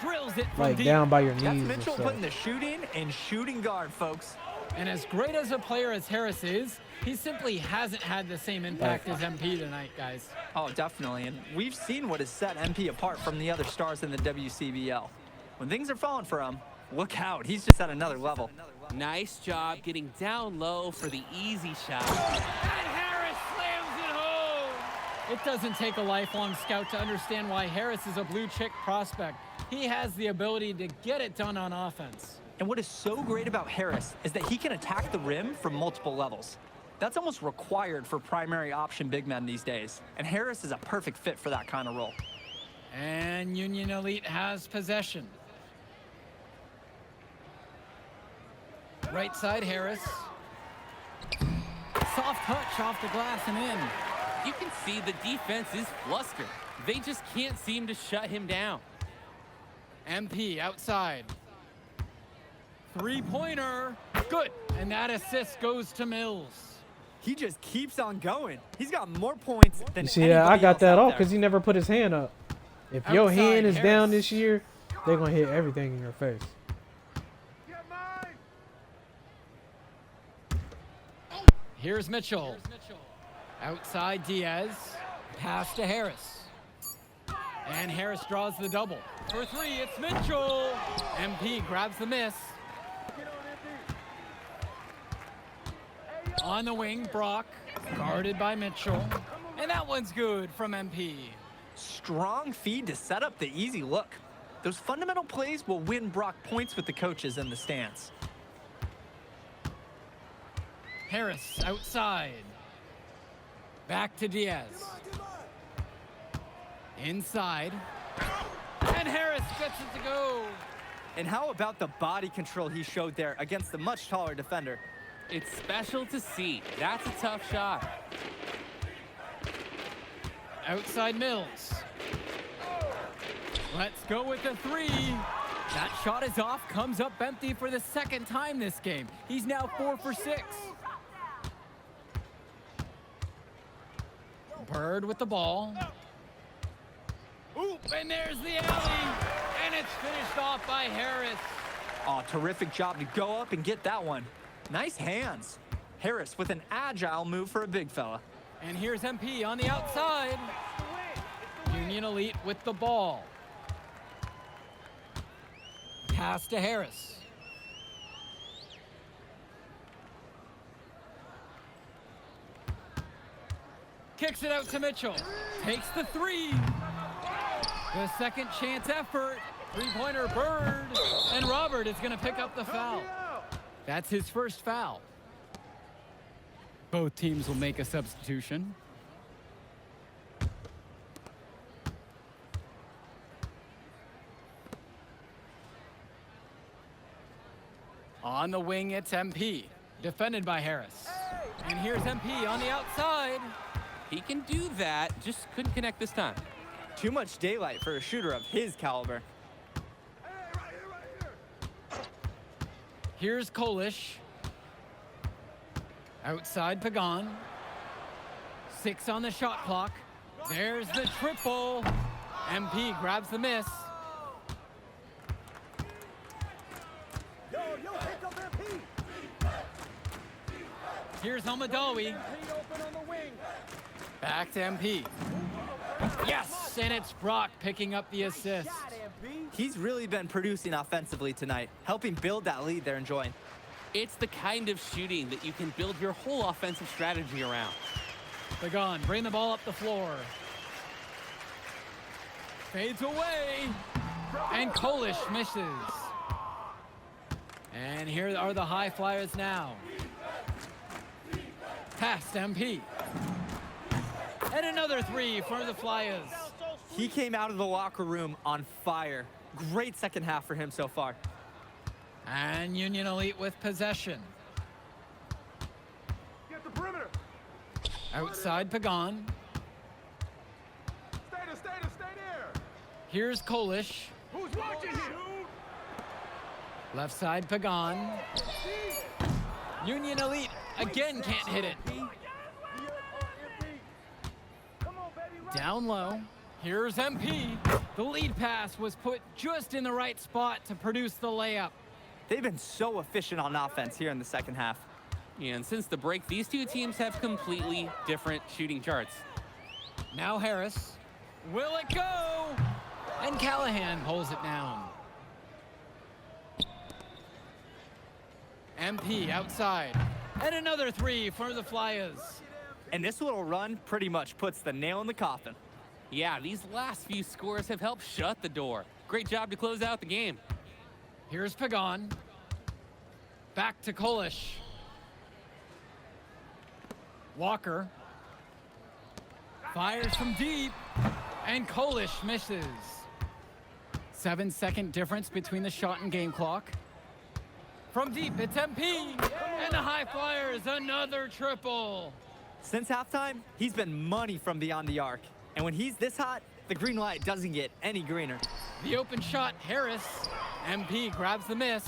Drills it from like deep. down by your knees That's and Mitchell stuff. putting the shooting and shooting guard, folks. And as great as a player as Harris is, he simply hasn't had the same impact as MP tonight, guys. Oh, definitely. And we've seen what has set MP apart from the other stars in the WCBL. When things are falling for him, look out. He's just at another level. Nice job getting down low for the easy shot. And Harris slams it home. It doesn't take a lifelong scout to understand why Harris is a blue chip prospect. He has the ability to get it done on offense. And what is so great about Harris is that he can attack the rim from multiple levels. That's almost required for primary option big men these days. And Harris is a perfect fit for that kind of role. And Union Elite has possession. Right side, Harris. Soft touch off the glass and in. You can see the defense is flustered. They just can't seem to shut him down. MP outside. Three-pointer. Good. And that assist goes to Mills. He just keeps on going. He's got more points than You see that? I anybody got else that out off there. because he never put his hand up. If your Outside hand is down Harris. this year, they're going to hit everything in your face. Here's Mitchell. Outside Diaz, pass to Harris. And Harris draws the double. For three, it's Mitchell. MP grabs the miss. On the wing, Brock, guarded by Mitchell. And that one's good from MP. Strong feed to set up the easy look. Those fundamental plays will win Brock points with the coaches in the stands. Harris outside. Back to Diaz. Inside. And Harris gets it to go. And how about the body control he showed there against the much taller defender? It's special to see. That's a tough shot. Outside Mills. Let's go with the three. That shot is off, comes up empty for the second time this game. He's now 4 for 6. Bird with the ball. Oop, and there's the alley. And it's finished off by Harris. Oh, terrific job to go up and get that one. Nice hands. Harris with an agile move for a big fella. And here's MP on the outside. Union Elite with the ball. Pass to Harris. Kicks it out to Mitchell. Takes the three. The second chance effort. Three-pointer Bird. And Robert is going to pick up the foul. That's his first foul. Both teams will make a substitution. On the wing, it's MP, defended by Harris. And here's MP on the outside. He can do that, just couldn't connect this time. Too much daylight for a shooter of his caliber. Here's Kolish. Outside Pagan. 6 on the shot clock. There's the triple. MP grabs the miss. Here's Almadawi. Back to MP. Yes, and it's Brock picking up the assist. He's really been producing offensively tonight, helping build that lead they're enjoying. It's the kind of shooting that you can build your whole offensive strategy around. Pagan, bring the ball up the floor. Fades away. And Kolish misses. And here are the high flyers now. Past MP. And another three for the Flyers. He came out of the locker room on fire. Great second half for him so far. And Union Elite with possession. Get the perimeter. Outside Pagan. Stay there. Here's Kolish. Who's watching here? Left side Pagan. Union Elite again can't hit it. Down low. Here's MP. The lead pass was put just in the right spot to produce the layup. They've been so efficient on offense here in the second half. Yeah, and since the break, these two teams have completely different shooting charts. Now Harris. Will it go? And Callahan pulls it down. MP outside. And another three for the Flyers. And this little run pretty much puts the nail in the coffin. Yeah, these last few scores have helped shut the door. Great job to close out the game. Here's Pagan. Back to Kolish. Walker. Fires from deep. And Kolish misses. 7-second difference between the shot and game clock. From deep, it's MP. And the High Flyers, another triple. Since halftime, he's been money from beyond the arc. And when he's this hot, the green light doesn't get any greener. The open shot, Harris. MP grabs the miss.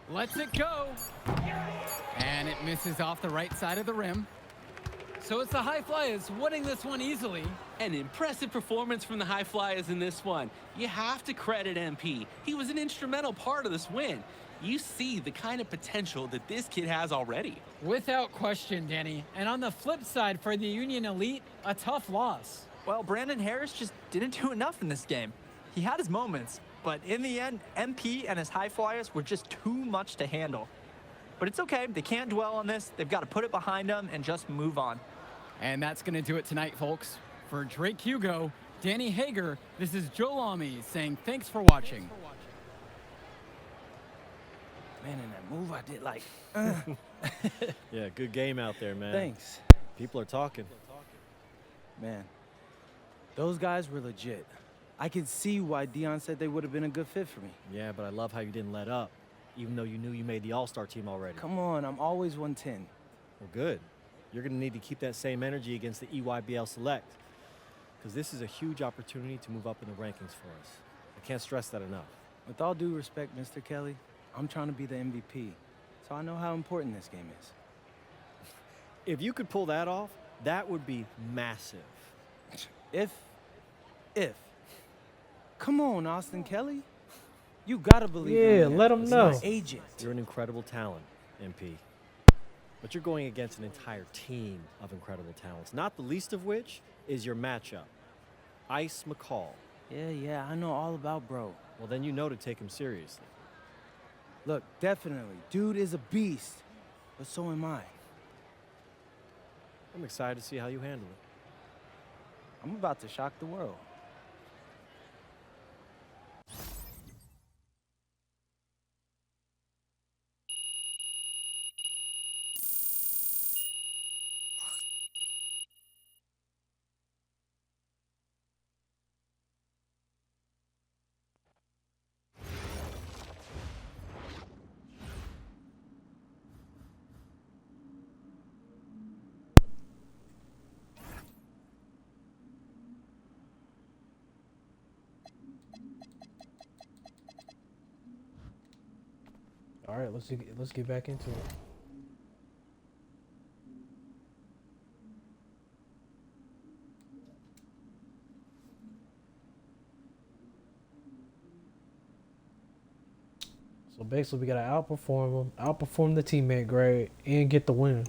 Lets it go. And it misses off the right side of the rim. So it's the High Flyers winning this one easily. An impressive performance from the High Flyers in this one. You have to credit MP. He was an instrumental part of this win. You see the kind of potential that this kid has already. Without question, Danny. And on the flip side for the Union Elite, a tough loss. Well, Brandon Harris just didn't do enough in this game. He had his moments, but in the end, MP and his High Flyers were just too much to handle. But it's okay. They can't dwell on this. They've got to put it behind them and just move on. And that's going to do it tonight, folks. For Drake Hugo, Danny Hager, this is Joe Lamy saying thanks for watching. Man, in that move I did like, Yeah, good game out there, man. Thanks. People are talking. Man, those guys were legit. I could see why Dion said they would have been a good fit for me. Yeah, but I love how you didn't let up, even though you knew you made the All-Star team already. Come on, I'm always 110. Well, good. You're going to need to keep that same energy against the EYBL Select, because this is a huge opportunity to move up in the rankings for us. I can't stress that enough. With all due respect, Mr. Kelly, I'm trying to be the MVP, so I know how important this game is. If you could pull that off, that would be massive. If. Come on, Austin Kelly. You gotta believe in Yeah, me. let 'em It's know. my agent. You're an incredible talent, MP. But you're going against an entire team of incredible talents, not the least of which is your matchup, Ice McCall. Yeah, I know all about bro. Well, then you know to take him seriously. Look, definitely, dude is a beast, but so am I. I'm excited to see how you handle it. I'm about to shock the world. All right, let's get back into it. So basically, we gotta outperform them, outperform the teammate grade, and get the win.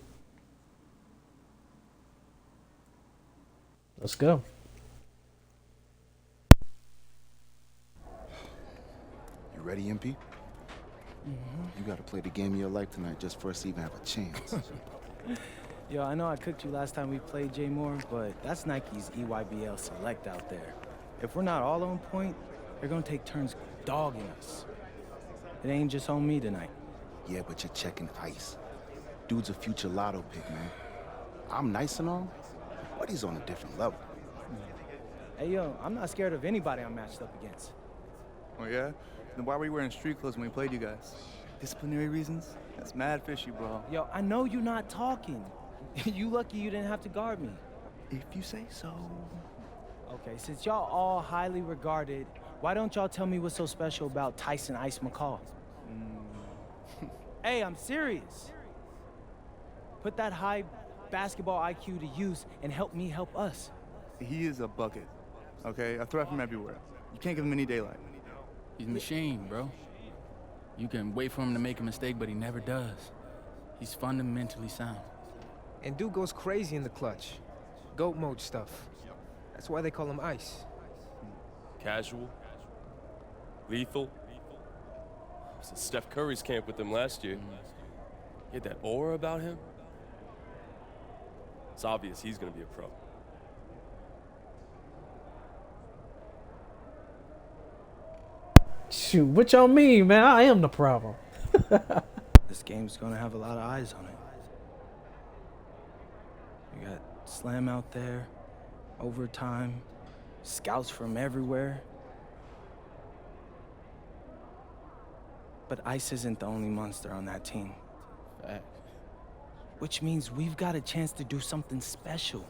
Let's go. You ready, MP? You gotta play the game of your life tonight just for us to even have a chance. Yo, I know I cooked you last time we played J Moore, but that's Nike's EYBL Select out there. If we're not all on point, they're gonna take turns dogging us. It ain't just on me tonight. Yeah, but you're checking Ice. Dude's a future lotto pick, man. I'm nice and all, but he's on a different level. Hey, yo, I'm not scared of anybody I'm matched up against. Oh, yeah? Then why were you wearing street clothes when we played you guys? Disciplinary reasons? That's mad fishy, bro. Yo, I know you're not talking. You lucky you didn't have to guard me. If you say so. Okay, since y'all all highly regarded, why don't y'all tell me what's so special about Tyson Ice McCall? Hey, I'm serious. Put that high basketball IQ to use and help me help us. He is a bucket, okay? I threat from everywhere. You can't give him any daylight. He's a machine, bro. You can wait for him to make a mistake, but he never does. He's fundamentally sound. And dude goes crazy in the clutch. GOAT mode stuff. That's why they call him Ice. Casual. Lethal. I was at Steph Curry's camp with him last year. He had that aura about him. It's obvious he's gonna be a pro. Shoot, what y'all mean, man? I am the problem. This game's gonna have a lot of eyes on it. You got Slam out there, overtime, scouts from everywhere. But Ice isn't the only monster on that team. Fact. Which means we've got a chance to do something special.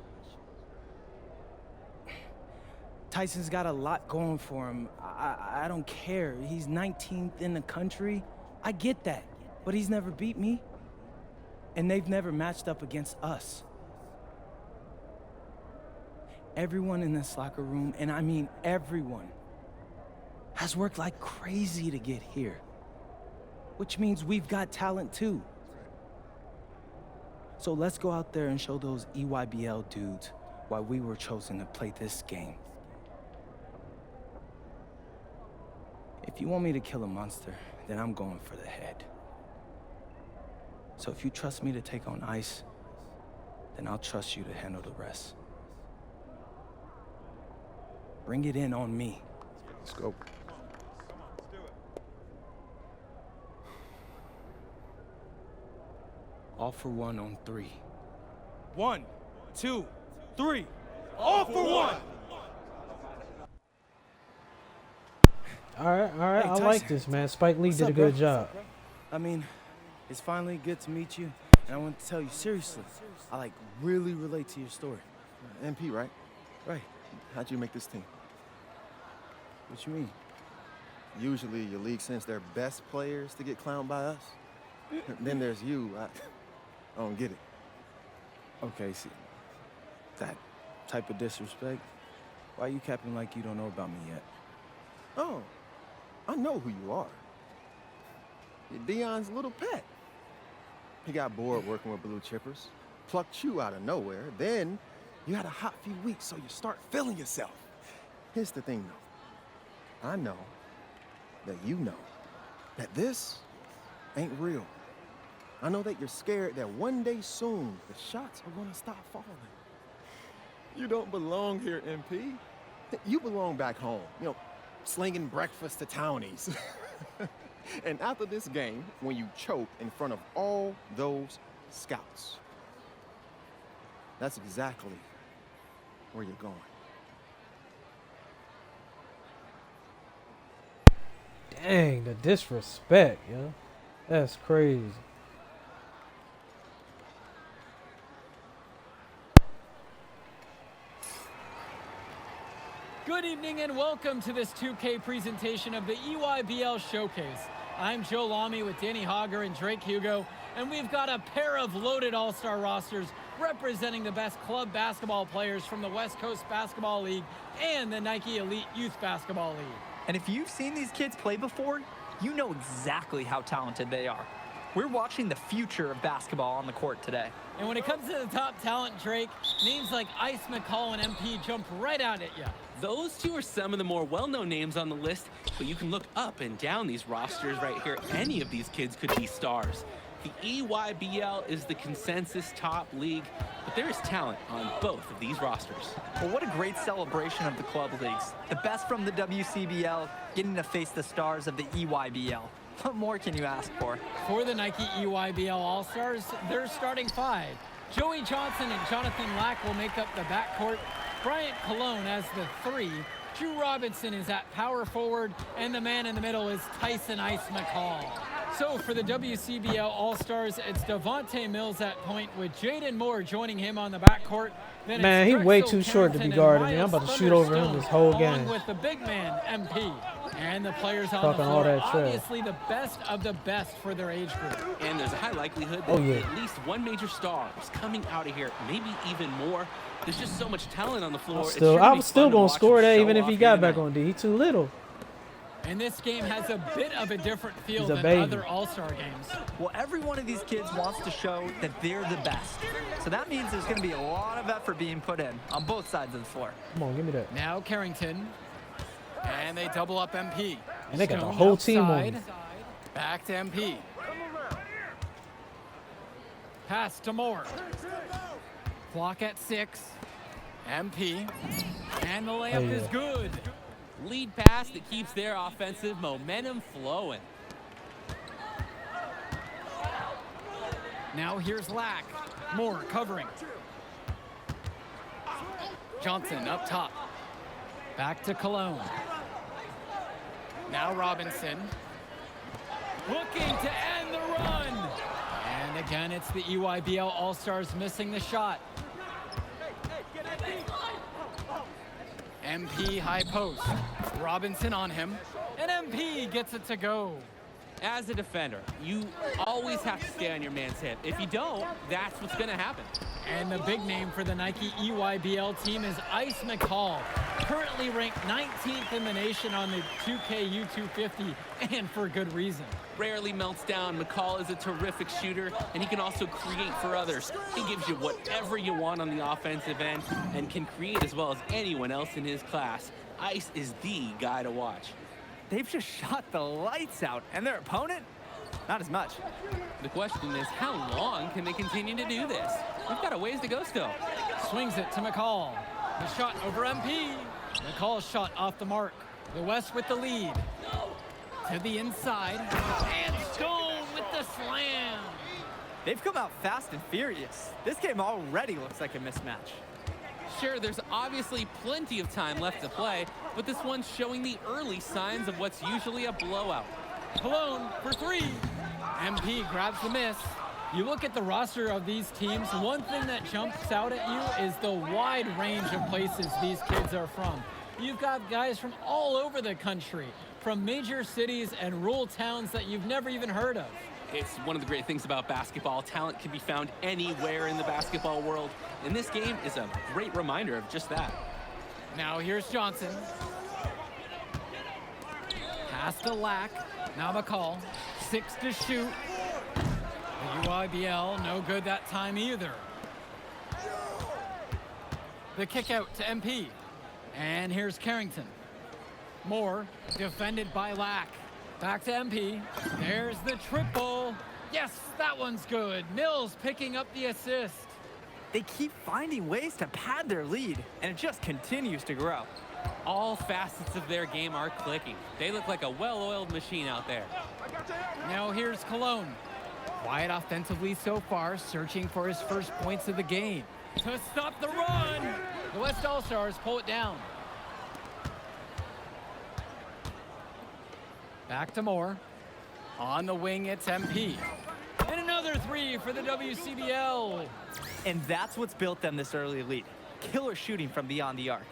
Tyson's got a lot going for him. I don't care. He's 19th in the country. I get that. But he's never beat me. And they've never matched up against us. Everyone in this locker room, and I mean everyone, has worked like crazy to get here. Which means we've got talent too. So let's go out there and show those EYBL dudes why we were chosen to play this game. If you want me to kill a monster, then I'm going for the head. So if you trust me to take on Ice, then I'll trust you to handle the rest. Bring it in on me. Let's go. All for one on 3. 1, 2, 3. All for one! All right. Hey, I like Tyson. this, man. Spike Lee What's did a up, good bro? job. I mean, it's finally good to meet you, and I want to tell you seriously, I like really relate to your story. MP, right? Right. How'd you make this team? What you mean? Usually your league sends their best players to get clowned by us. Then there's you. I don't get it. Okay, see, that type of disrespect, why are you capping like you don't know about me yet? Oh, I know who you are. You're Dion's little pet. He got bored working with blue chippers, plucked you out of nowhere, then you had a hot few weeks, so you start feeling yourself. Here's the thing, though. I know that you know that this ain't real. I know that you're scared that one day soon the shots are gonna stop falling. You don't belong here, MP. You belong back home, slinging breakfast to townies. And after this game, when you choke in front of all those scouts, that's exactly where you're going. Dang, the disrespect, yo. That's crazy. Good evening and welcome to this 2K presentation of the EYBL Showcase. I'm Joe Lamy with Danny Hogger and Drake Hugo, and we've got a pair of loaded all-star rosters representing the best club basketball players from the West Coast Basketball League and the Nike Elite Youth Basketball League. And if you've seen these kids play before, you know exactly how talented they are. We're watching the future of basketball on the court today. And when it comes to the top talent, Drake, names like Ice McCall and MP jump right out at you. Those two are some of the more well-known names on the list, but you can look up and down these rosters right here. Any of these kids could be stars. The EYBL is the consensus top league, but there is talent on both of these rosters. Well, what a great celebration of the club leagues. The best from the WCBL getting to face the stars of the EYBL. What more can you ask for? For the Nike EYBL All-Stars, their starting 5. Joey Johnson and Jonathan Lack will make up the backcourt. Bryant Cologne as the 3. Drew Robinson is at power forward, and the man in the middle is Tyson Ice McCall. So for the WCBL All-Stars, it's Devontae Mills at point with Jaden Moore joining him on the backcourt. Then Man, he it's way Drexel too short to be Carrington guarding and me. I'm about to Miles shoot over him Thunderstone, this whole along game. with the big man, MP. And the players on Talking the all floor, that trash. obviously the best of the best for their age group. And there's a high likelihood that Oh, yeah. at least one major star is coming out of here, maybe even more. There's just so much talent on the floor. It's sure to I be was still fun to gonna watch score them that show even if off he here got back tonight. on D. He too little. And this game has a bit of a different feel He's a than baby. other All-Star games. Well, every one of these kids wants to show that they're the best. So that means there's going to be a lot of effort being put in on both sides of the floor. Come on, give me that. Now Carrington. And they double up MP. And they got the Stone whole team on outside. me. Back to MP. Pass to Moore. Clock at 6. MP. And the layup Oh, yeah. is good. Lead pass that keeps their offensive momentum flowing. Now here's Lack. Moore covering. Johnson up top. Back to Cologne. Now Robinson. Looking to end the run. And again, it's the EYBL All-Stars missing the shot. MP high post. Robinson on him. And MP gets it to go. As a defender, you always have to stay on your man's hip. If you don't, that's what's going to happen. And the big name for the Nike EYBL team is Ice McCall, currently ranked 19th in the nation on the 2K U250, and for good reason. Rarely melts down. McCall is a terrific shooter, and he can also create for others. He gives you whatever you want on the offensive end and can create as well as anyone else in his class. Ice is the guy to watch. They've just shot the lights out, and their opponent? Not as much. The question is, how long can they continue to do this? We've got a ways to go still. Swings it to McCall. The shot over MP. McCall's shot off the mark. The West with the lead. To the inside. And Stone with the slam. They've come out fast and furious. This game already looks like a mismatch. Sure, there's obviously plenty of time left to play, but this one's showing the early signs of what's usually a blowout. Cologne for three. MP grabs the miss. You look at the roster of these teams, one thing that jumps out at you is the wide range of places these kids are from. You've got guys from all over the country, from major cities and rural towns that you've never even heard of. It's one of the great things about basketball. Talent can be found anywhere in the basketball world, and this game is a great reminder of just that. Now here's Johnson. Pass to Lack. Now McCall. 6 to shoot. The UIBL, no good that time either. The kick out to MP. And here's Carrington. Moore, defended by Lack. Back to MP. There's the triple. Yes, that one's good. Mills picking up the assist. They keep finding ways to pad their lead, and it just continues to grow. All facets of their game are clicking. They look like a well-oiled machine out there. Now here's Cologne. Quiet offensively so far, searching for his first points of the game. To stop the run! The West All-Stars pull it down. Back to Moore. On the wing, it's MP. And another three for the WCBL. And that's what's built them this early lead. Killer shooting from beyond the arc.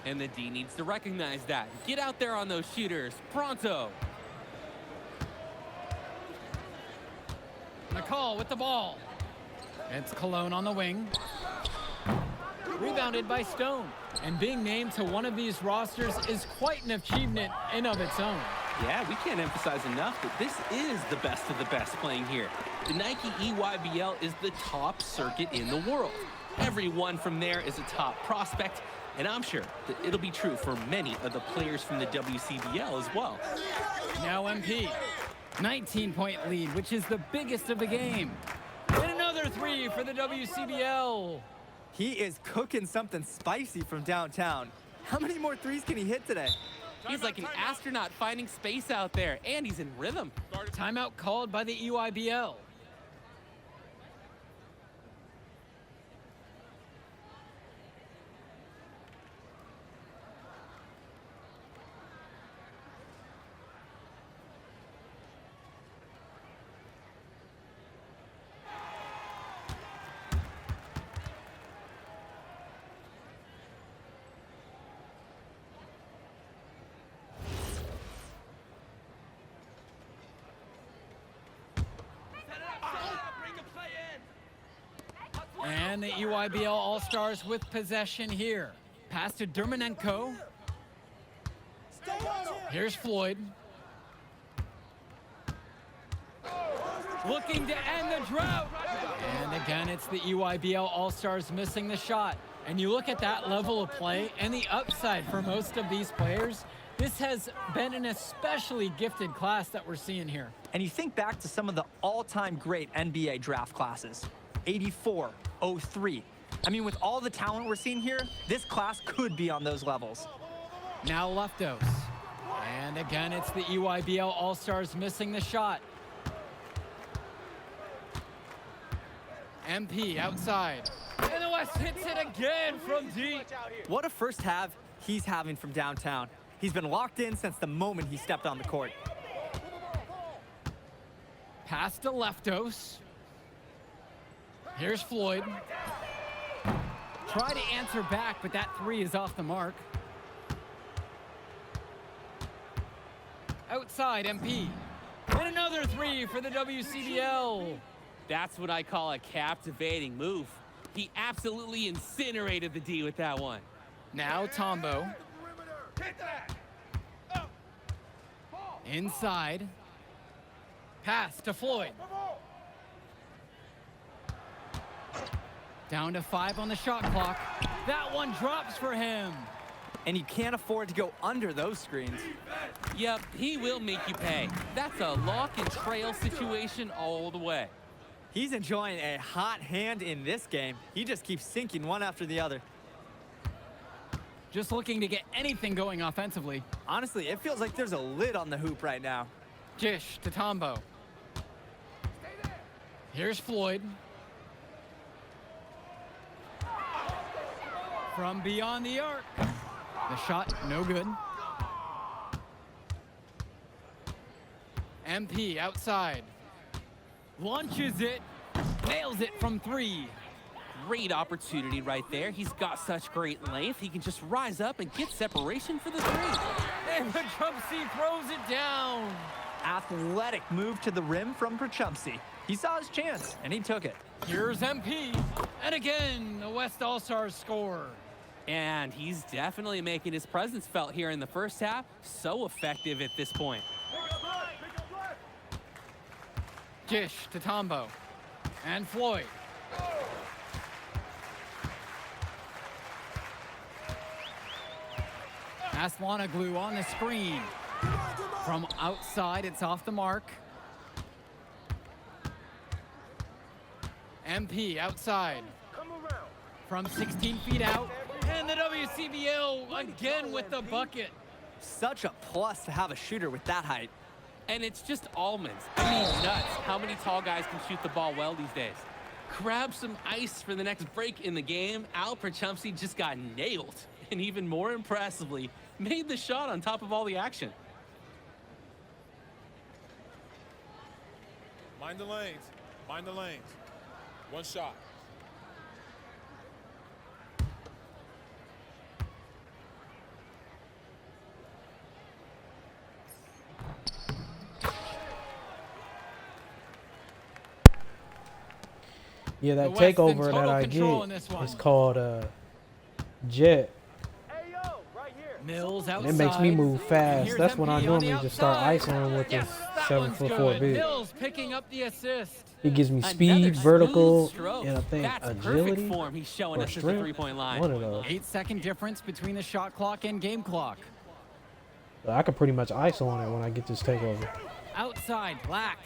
And the D needs to recognize that. Get out there on those shooters, pronto. McCall with the ball. It's Cologne on the wing. Rebounded by Stone. And being named to one of these rosters is quite an achievement in of its own. Yeah, we can't emphasize enough that this is the best of the best playing here. The Nike EYBL is the top circuit in the world. Everyone from there is a top prospect, and I'm sure that it'll be true for many of the players from the WCBL as well. Now MP. 19-point lead, which is the biggest of the game. And another three for the WCBL. He is cooking something spicy from downtown. How many more threes can he hit today? He's like an astronaut finding space out there, and he's in rhythm. Timeout called by the EYBL. And the EYBL All-Stars with possession here. Pass to Dermanenko. Here's Floyd. Looking to end the drought. And again, it's the EYBL All-Stars missing the shot. And you look at that level of play and the upside for most of these players. This has been an especially gifted class that we're seeing here. And you think back to some of the all-time great NBA draft classes. 84, 03. I mean, with all the talent we're seeing here, this class could be on those levels. Now Leftos. And again, it's the EYBL All-Stars missing the shot. MP outside. And the West hits it again from deep. What a first half he's having from downtown. He's been locked in since the moment he stepped on the court. Pass to Leftos. Here's Floyd. Try to answer back, but that three is off the mark. Outside, MP. And another Another three for the WCBL. That's what I call a captivating move. He absolutely incinerated the D with that one. Now Tombo. Inside. Pass to Floyd. Down to 5 on the shot clock. That one drops for him. And you can't afford to go under those screens. Yep, he will make you pay. That's a lock and trail situation all the way. He's enjoying a hot hand in this game. He just keeps sinking one after the other. Just looking to get anything going offensively. Honestly, it feels like there's a lid on the hoop right now. Dish to Tombo. Here's Floyd. From beyond the arc. The shot, no good. MP outside. Launches it. Nails it from 3. Great opportunity right there. He's got such great length. He can just rise up and get separation for the 3. And Pachumsi throws it down. Athletic move to the rim from Pachumsi. He saw his chance, and he took it. Here's MP. And again, the West All-Stars score. And he's definitely making his presence felt here in the first half. So effective at this point. Dish to Tombo. And Floyd. Aslanoglu on the screen. From outside, it's off the mark. MP outside. From 16 feet out. And the WCBL again with the bucket. Such a plus to have a shooter with that height. And it's just almonds. I mean, nuts. How many tall guys can shoot the ball well these days? Grab some ice for the next break in the game. Al Pachumsi just got nailed. And even more impressively, made the shot on top of all the action. Mind the lanes. Mind the lanes. One shot. Yeah, that The West in takeover that total I control in get this one. is called Jet. Mills And outside. it makes me move And fast. here's That's when I MP on the normally just start outside. icing him with Yes, this that 7'4" one's good. big. Mills picking up the assist. He gives me Another speed, smooth vertical, stroke. and I think That's agility perfect form he's showing or us at the strength. three-point line. One of those. 8-second difference between the shot clock and game clock. I could pretty much ice on it when I get this takeover. Outside, Black.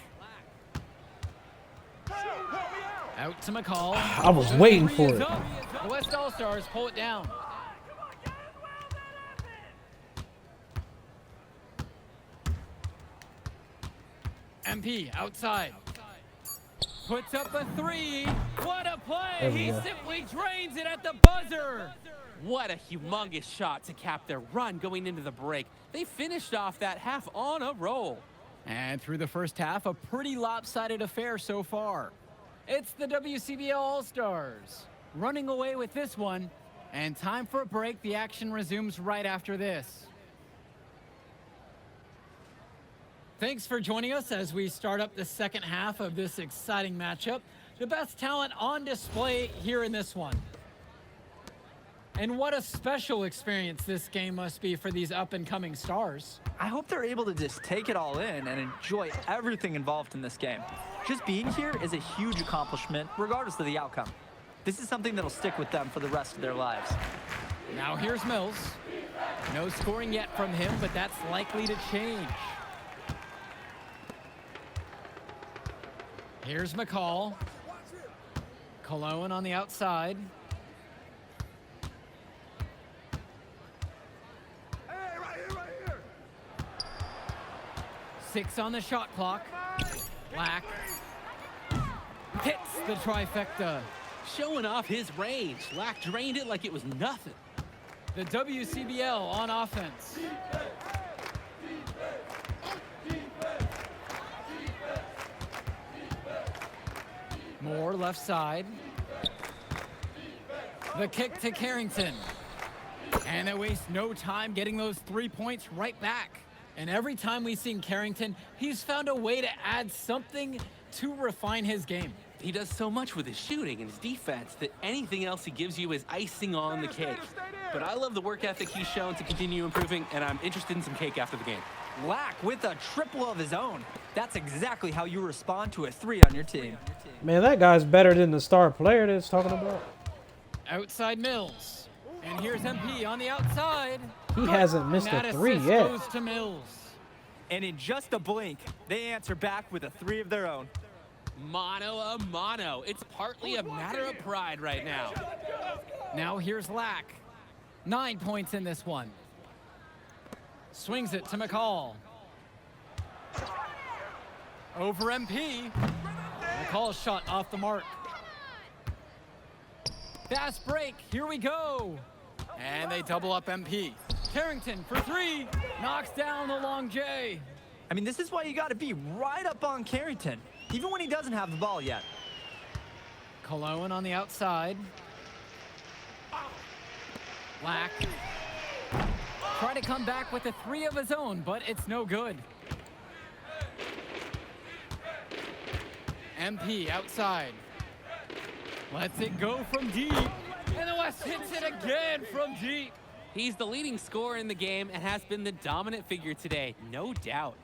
Out to McCall. I was waiting for Is it. up. The West All-Stars pull it down. MP outside. Puts up a 3. What a play. There we He go. simply drains it at the buzzer. What a humongous shot to cap their run going into the break. They finished off that half on a roll. And through the first half, a pretty lopsided affair so far. It's the WCBL All-Stars running away with this one. And time for a break. The action resumes right after this. Thanks for joining us as we start up the second half of this exciting matchup. The best talent on display here in this one. And what a special experience this game must be for these up-and-coming stars. I hope they're able to just take it all in and enjoy everything involved in this game. Just being here is a huge accomplishment, regardless of the outcome. This is something that'll stick with them for the rest of their lives. Now here's Mills. No scoring yet from him, but that's likely to change. Here's McCall. Cologne on the outside. Hey, right here. 6 on the shot clock. Black hits the trifecta. Showing off his range. Lack drained it like it was nothing. The WCBL on offense. Moore left side. The kick to Carrington. And they waste no time getting those 3 points right back. And every time we've seen Carrington, he's found a way to add something to refine his game. He does so much with his shooting and his defense that anything else he gives you is icing on the cake. But I love the work ethic he's shown to continue improving, and I'm interested in some cake after the game. Lack with a triple of his own. That's exactly how you respond to a 3 on your team. Man, that guy's better than the star player that's talking about. Outside Mills. And here's MP on the outside. He hasn't missed a 3 yet. Goes to Mills. And in just a blink, they answer back with a 3 of their own. Mano a mano. It's partly a matter of pride right now. Now here's Lack. 9 points in this one. Swings it to McCall. Over MP. McCall's shot off the mark. Fast break. Here we go. And they double up MP. Carrington for 3. Knocks down the long J. I mean, this is why you got to be right up on Carrington, even when he doesn't have the ball yet. Cologne on the outside. Lack. Try to come back with a 3 of his own, but it's no good. MP outside. Lets it go from deep. And the West hits it again from deep. He's the leading scorer in the game and has been the dominant figure today, no doubt.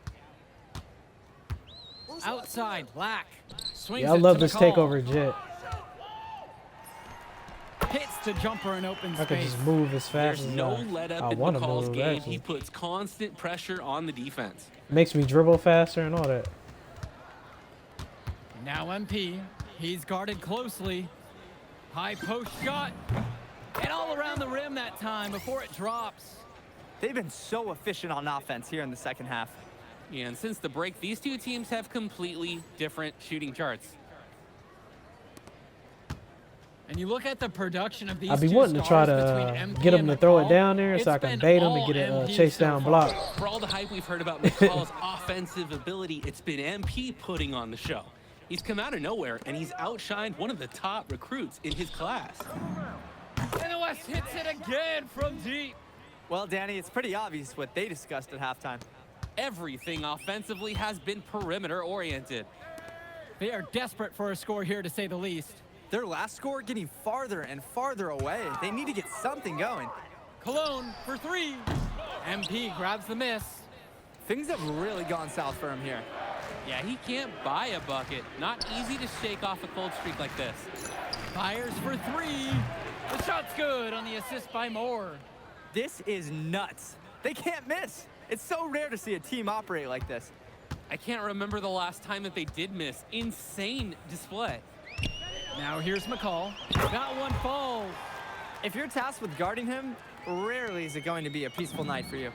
Outside, Lack. Swings Yeah, I it love to this McCall. takeover jet. Hits the jumper in open I can space. just move as fast There's as no I let-up in want to McCall's move, game. actually. He puts constant pressure on the defense. Makes me dribble faster and all that. Now MP. He's guarded closely. High post shot. And all around the rim that time before it drops. They've been so efficient on offense here in the second half. Yeah, and since the break, these two teams have completely different shooting charts. And you look at the production of these I'd be two wanting to try stars to between MP get him and to throw it McCall. down there so I It's can been bait him all and get a MP chase so down far. block. For all the hype we've heard about McCall's offensive ability, it's been MP putting on the show. He's come out of nowhere, and he's outshined one of the top recruits in his class. And the West hits it again from deep. Well, Danny, it's pretty obvious what they discussed at halftime. Everything offensively has been perimeter-oriented. They are desperate for a score here, to say the least. Their last score getting farther and farther away. They need to get something going. Cologne for 3. MP grabs the miss. Things have really gone south for him here. Yeah, he can't buy a bucket. Not easy to shake off a cold streak like this. Fires for 3. The shot's good on the assist by Moore. This is nuts. They can't miss. It's so rare to see a team operate like this. I can't remember the last time that they did miss. Insane display. Now here's McCall. That one falls. If you're tasked with guarding him, rarely is it going to be a peaceful night for you.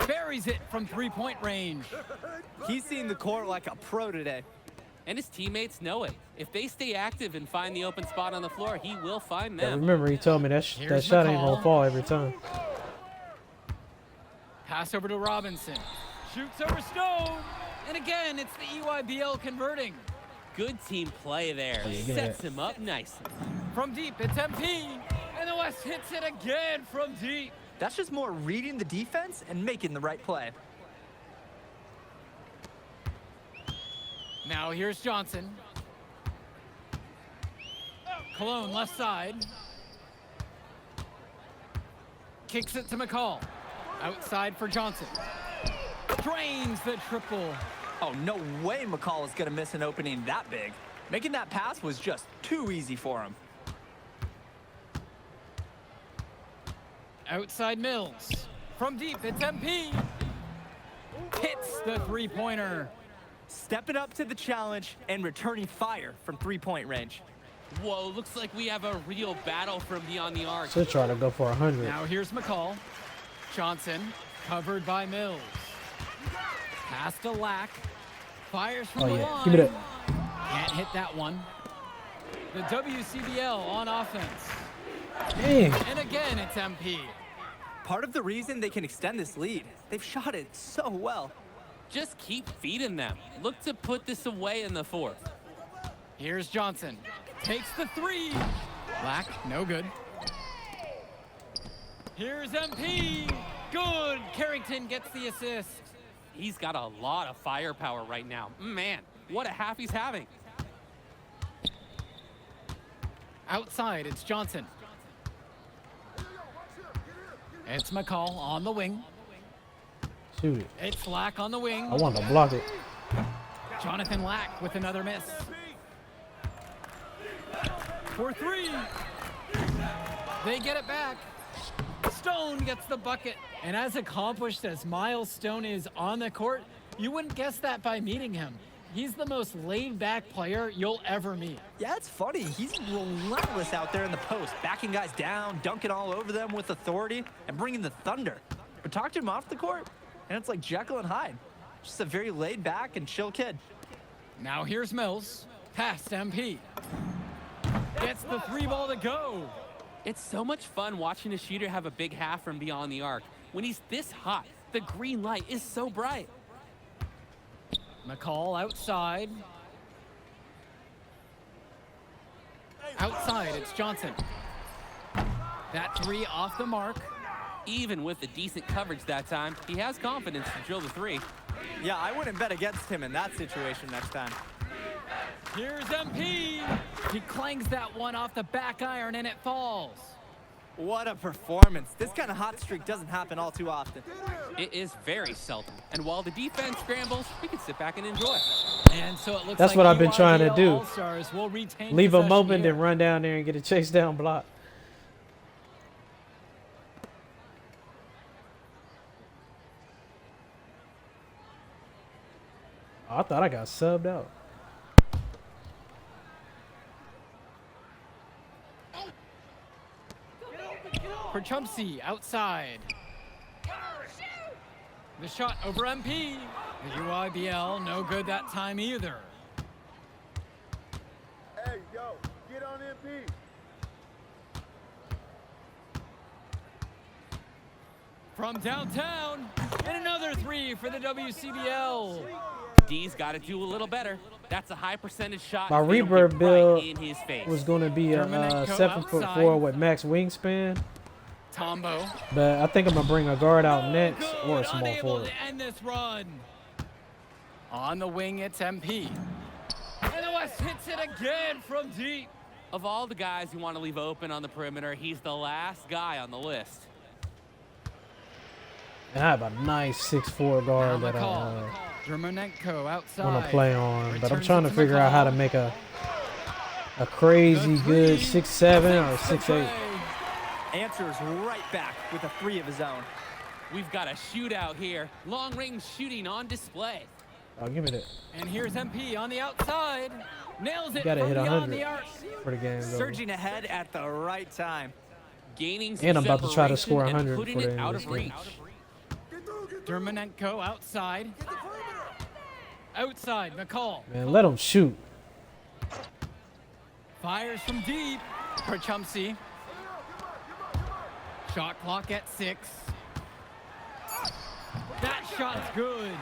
Buries it from 3-point range. He's seen the court like a pro today. And his teammates know it. If they stay active and find the open spot on the floor, he will find Yeah, them. remember, he told me that Here's shot ain't McCall. gonna fall every time. Pass over to Robinson. Shoots over Stone. And again, it's the EYBL converting. Good team play there. Oh, yeah, give me Sets that. him up nicely. From deep, it's MP. And the West hits it again from deep. That's just more reading the defense and making the right play. Now here's Johnson. Cologne left side. Kicks it to McCall. Outside for Johnson. Drains the triple. Oh, no way McCall is going to miss an opening that big. Making that pass was just too easy for him. Outside Mills. From deep, it's MP. Hits the 3-pointer. Stepping up to the challenge and returning fire from 3-point range. Whoa, looks like we have a real battle from beyond the arc. Should try to go for 100. Now here's McCall. Johnson, covered by Mills. Pass to Lack. Fires from Oh, the yeah. line. Give me that. Can't hit that one. The WCBL on offense. Dang. And again, it's MP. Part of the reason they can extend this lead, they've shot it so well. Just keep feeding them. Look to put this away in the fourth. Here's Johnson. Takes the 3. Lack, no good. Here's MP. Good. Carrington gets the assist. He's got a lot of firepower right now. Man, what a half he's having. Outside, it's Johnson. It's McCall on the wing. Shoot it. It's Lack on the wing. I want to block it. Jonathan Lack with another miss. For three. They get it back. Stone gets the bucket. And as accomplished as Miles Stone is on the court, you wouldn't guess that by meeting him. He's the most laid-back player you'll ever meet. Yeah, it's funny. He's relentless out there in the post, backing guys down, dunking all over them with authority, and bringing the thunder. But talk to him off the court, and it's like Jekyll and Hyde. Just a very laid-back and chill kid. Now here's Mills. Past MP. Gets the three ball to go. It's so much fun watching a shooter have a big half from beyond the arc. When he's this hot, the green light is so bright. McCall outside. Outside, it's Johnson. That three off the mark. Even with the decent coverage that time, he has confidence to drill the three. Yeah, I wouldn't bet against him in that situation next time. Here's MP. He clangs that one off the back iron and it falls. What a performance. This kind of hot streak doesn't happen all too often. It is very seldom. And while the defense scrambles, we can sit back and enjoy. And so it looks That's like what I've been trying to UIBL do. All-Stars will retain Leave them possession open, here. then run down there and get a chase down block. Oh, I thought I got subbed out. For Chumsey outside. The shot over MP. The UIBL no good that time either. Hey, yo, get on MP. From downtown, and another three for the WCBL. D's got to do a little better. That's a high percentage shot. My It'll get rebirth right build in his face. was going to be a Terminate 7'4" outside. with max wingspan, Tombo. but I think I'm gonna bring a guard out next Good, or a small unable forward. to end this run. On the wing, it's MP. And the West hits it again from deep. Of all the guys you want to leave open on the perimeter, he's the last guy on the list. And I have a nice 6'4" guard Now that I Germanenko outside. want to play on, but I'm Returns trying it to figure out how to make a crazy good 6'7" or 6'8". Answers right back with a three of his own. We've got a shootout here. Long-range shooting on display. I'll give it it. And here's MP on the outside. Nails it Gotta from hit beyond 100 the arc. for the game. Though. Surging ahead at the right time. Gaining And I'm about to try to separation score and 100 putting for the it end out of of this game. reach. Germanenko outside. Outside, McCall. Man, let him shoot. Fires from deep for Chumsey. Shot clock at 6. That shot's good.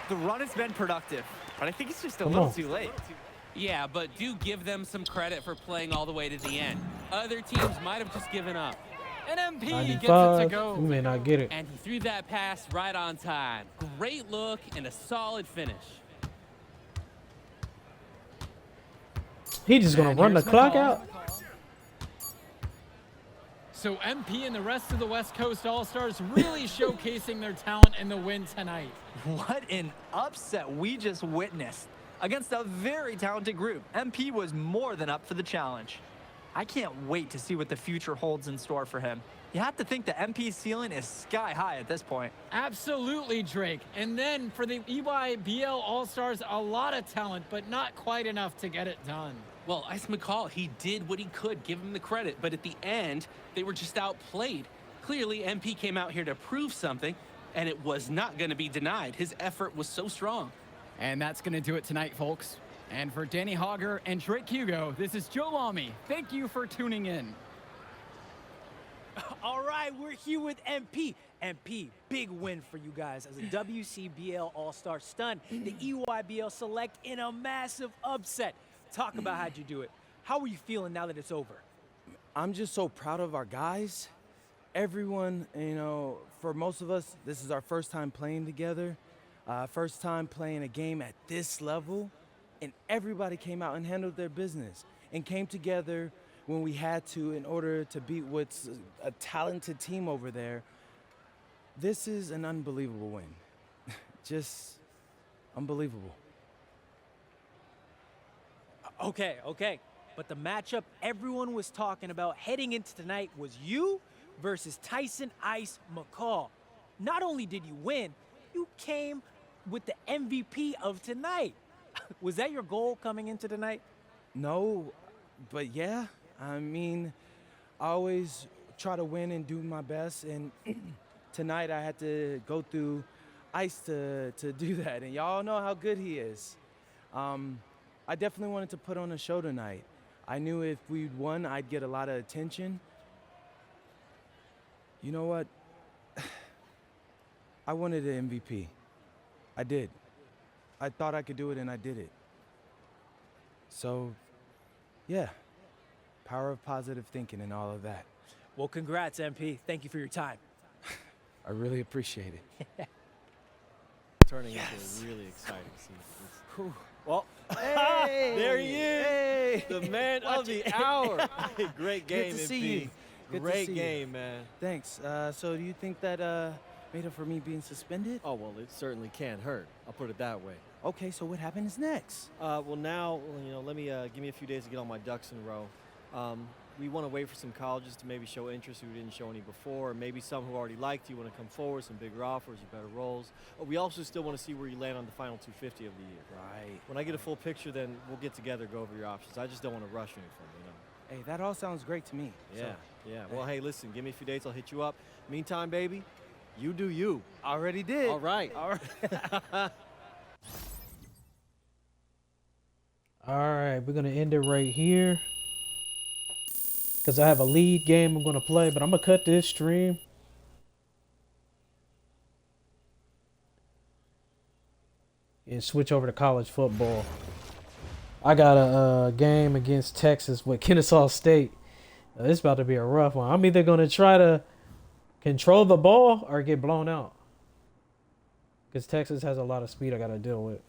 The run has been productive, but I think it's just a Come little on. too late. Yeah, but do give them some credit for playing all the way to the end. Other teams might have just given up. And MP gets it to 95. go. We may not get it. And he threw that pass right on time. Great look and a solid finish. He just gonna And run the here's clock McCall. out. So MP and the rest of the West Coast All-Stars really showcasing their talent in the win tonight. What an upset we just witnessed. Against a very talented group, MP was more than up for the challenge. I can't wait to see what the future holds in store for him. You have to think the MP's ceiling is sky high at this point. Absolutely, Drake. And then for the EYBL All-Stars, a lot of talent, but not quite enough to get it done. Well, Ice McCall, he did what he could, give him the credit, but at the end, they were just outplayed. Clearly, MP came out here to prove something, and it was not going to be denied. His effort was so strong. And that's going to do it tonight, folks. And for Danny Hogger and Drake Hugo, this is Joe Lamy. Thank you for tuning in. All right, we're here with MP. MP, big win for you guys as a WCBL All-Star stun. The EYBL Select in a massive upset. Talk about how'd you do it. How are you feeling now that it's over? I'm just so proud of our guys. Everyone, you know, for most of us, this is our first time playing together. First time playing a game at this level, and everybody came out and handled their business and came together when we had to in order to beat what's a talented team over there. This is an unbelievable win. Just unbelievable. Okay. But the matchup everyone was talking about heading into tonight was you versus Tyson Ice McCall. Not only did you win, you came with the MVP of tonight. Was that your goal coming into tonight? No, but yeah. I mean, I always try to win and do my best, and tonight I had to go through Ice to do that, and y'all know how good he is. I definitely wanted to put on a show tonight. I knew if we'd won, I'd get a lot of attention. You know what? I wanted an MVP. I did. I thought I could do it, and I did it. So, yeah, power of positive thinking and all of that. Well, congrats, MP. Thank you for your time. I really appreciate it. Turning into a really exciting season. Well, Hey! there he is, Hey! the man of the hour. Great game, Good to MP. see you. Good to Great see you. game, man. Thanks. So do you think that made up for me being suspended? Oh, well, it certainly can't hurt. I'll put it that way. Okay, so what happens next? Well, now, let me give me a few days to get all my ducks in a row. We want to wait for some colleges to maybe show interest who didn't show any before, or maybe some who already liked you want to come forward, some bigger offers or better roles. We also still want to see where you land on the final 250 of the year. Right. When I get a full picture, then we'll get together, go over your options. I just don't want to rush anything, Hey, that all sounds great to me. Yeah, yeah. Well, hey, listen, give me a few days, I'll hit you up. Meantime, baby, you do you. Already did. All right. All right. All right, we're gonna end it right here because I have a lead game I'm gonna play, but I'm gonna cut this stream. And switch over to college football. I got a game against Texas with Kennesaw State. It's about to be a rough one. I'm either gonna try to control the ball or get blown out, because Texas has a lot of speed I gotta deal with.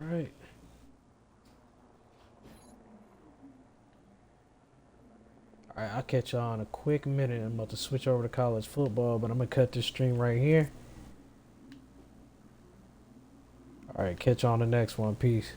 All right. All right, I'll catch y'all in a quick minute. I'm about to switch over to college football, but I'm gonna cut this stream right here. All right, catch y'all on the next one. Peace.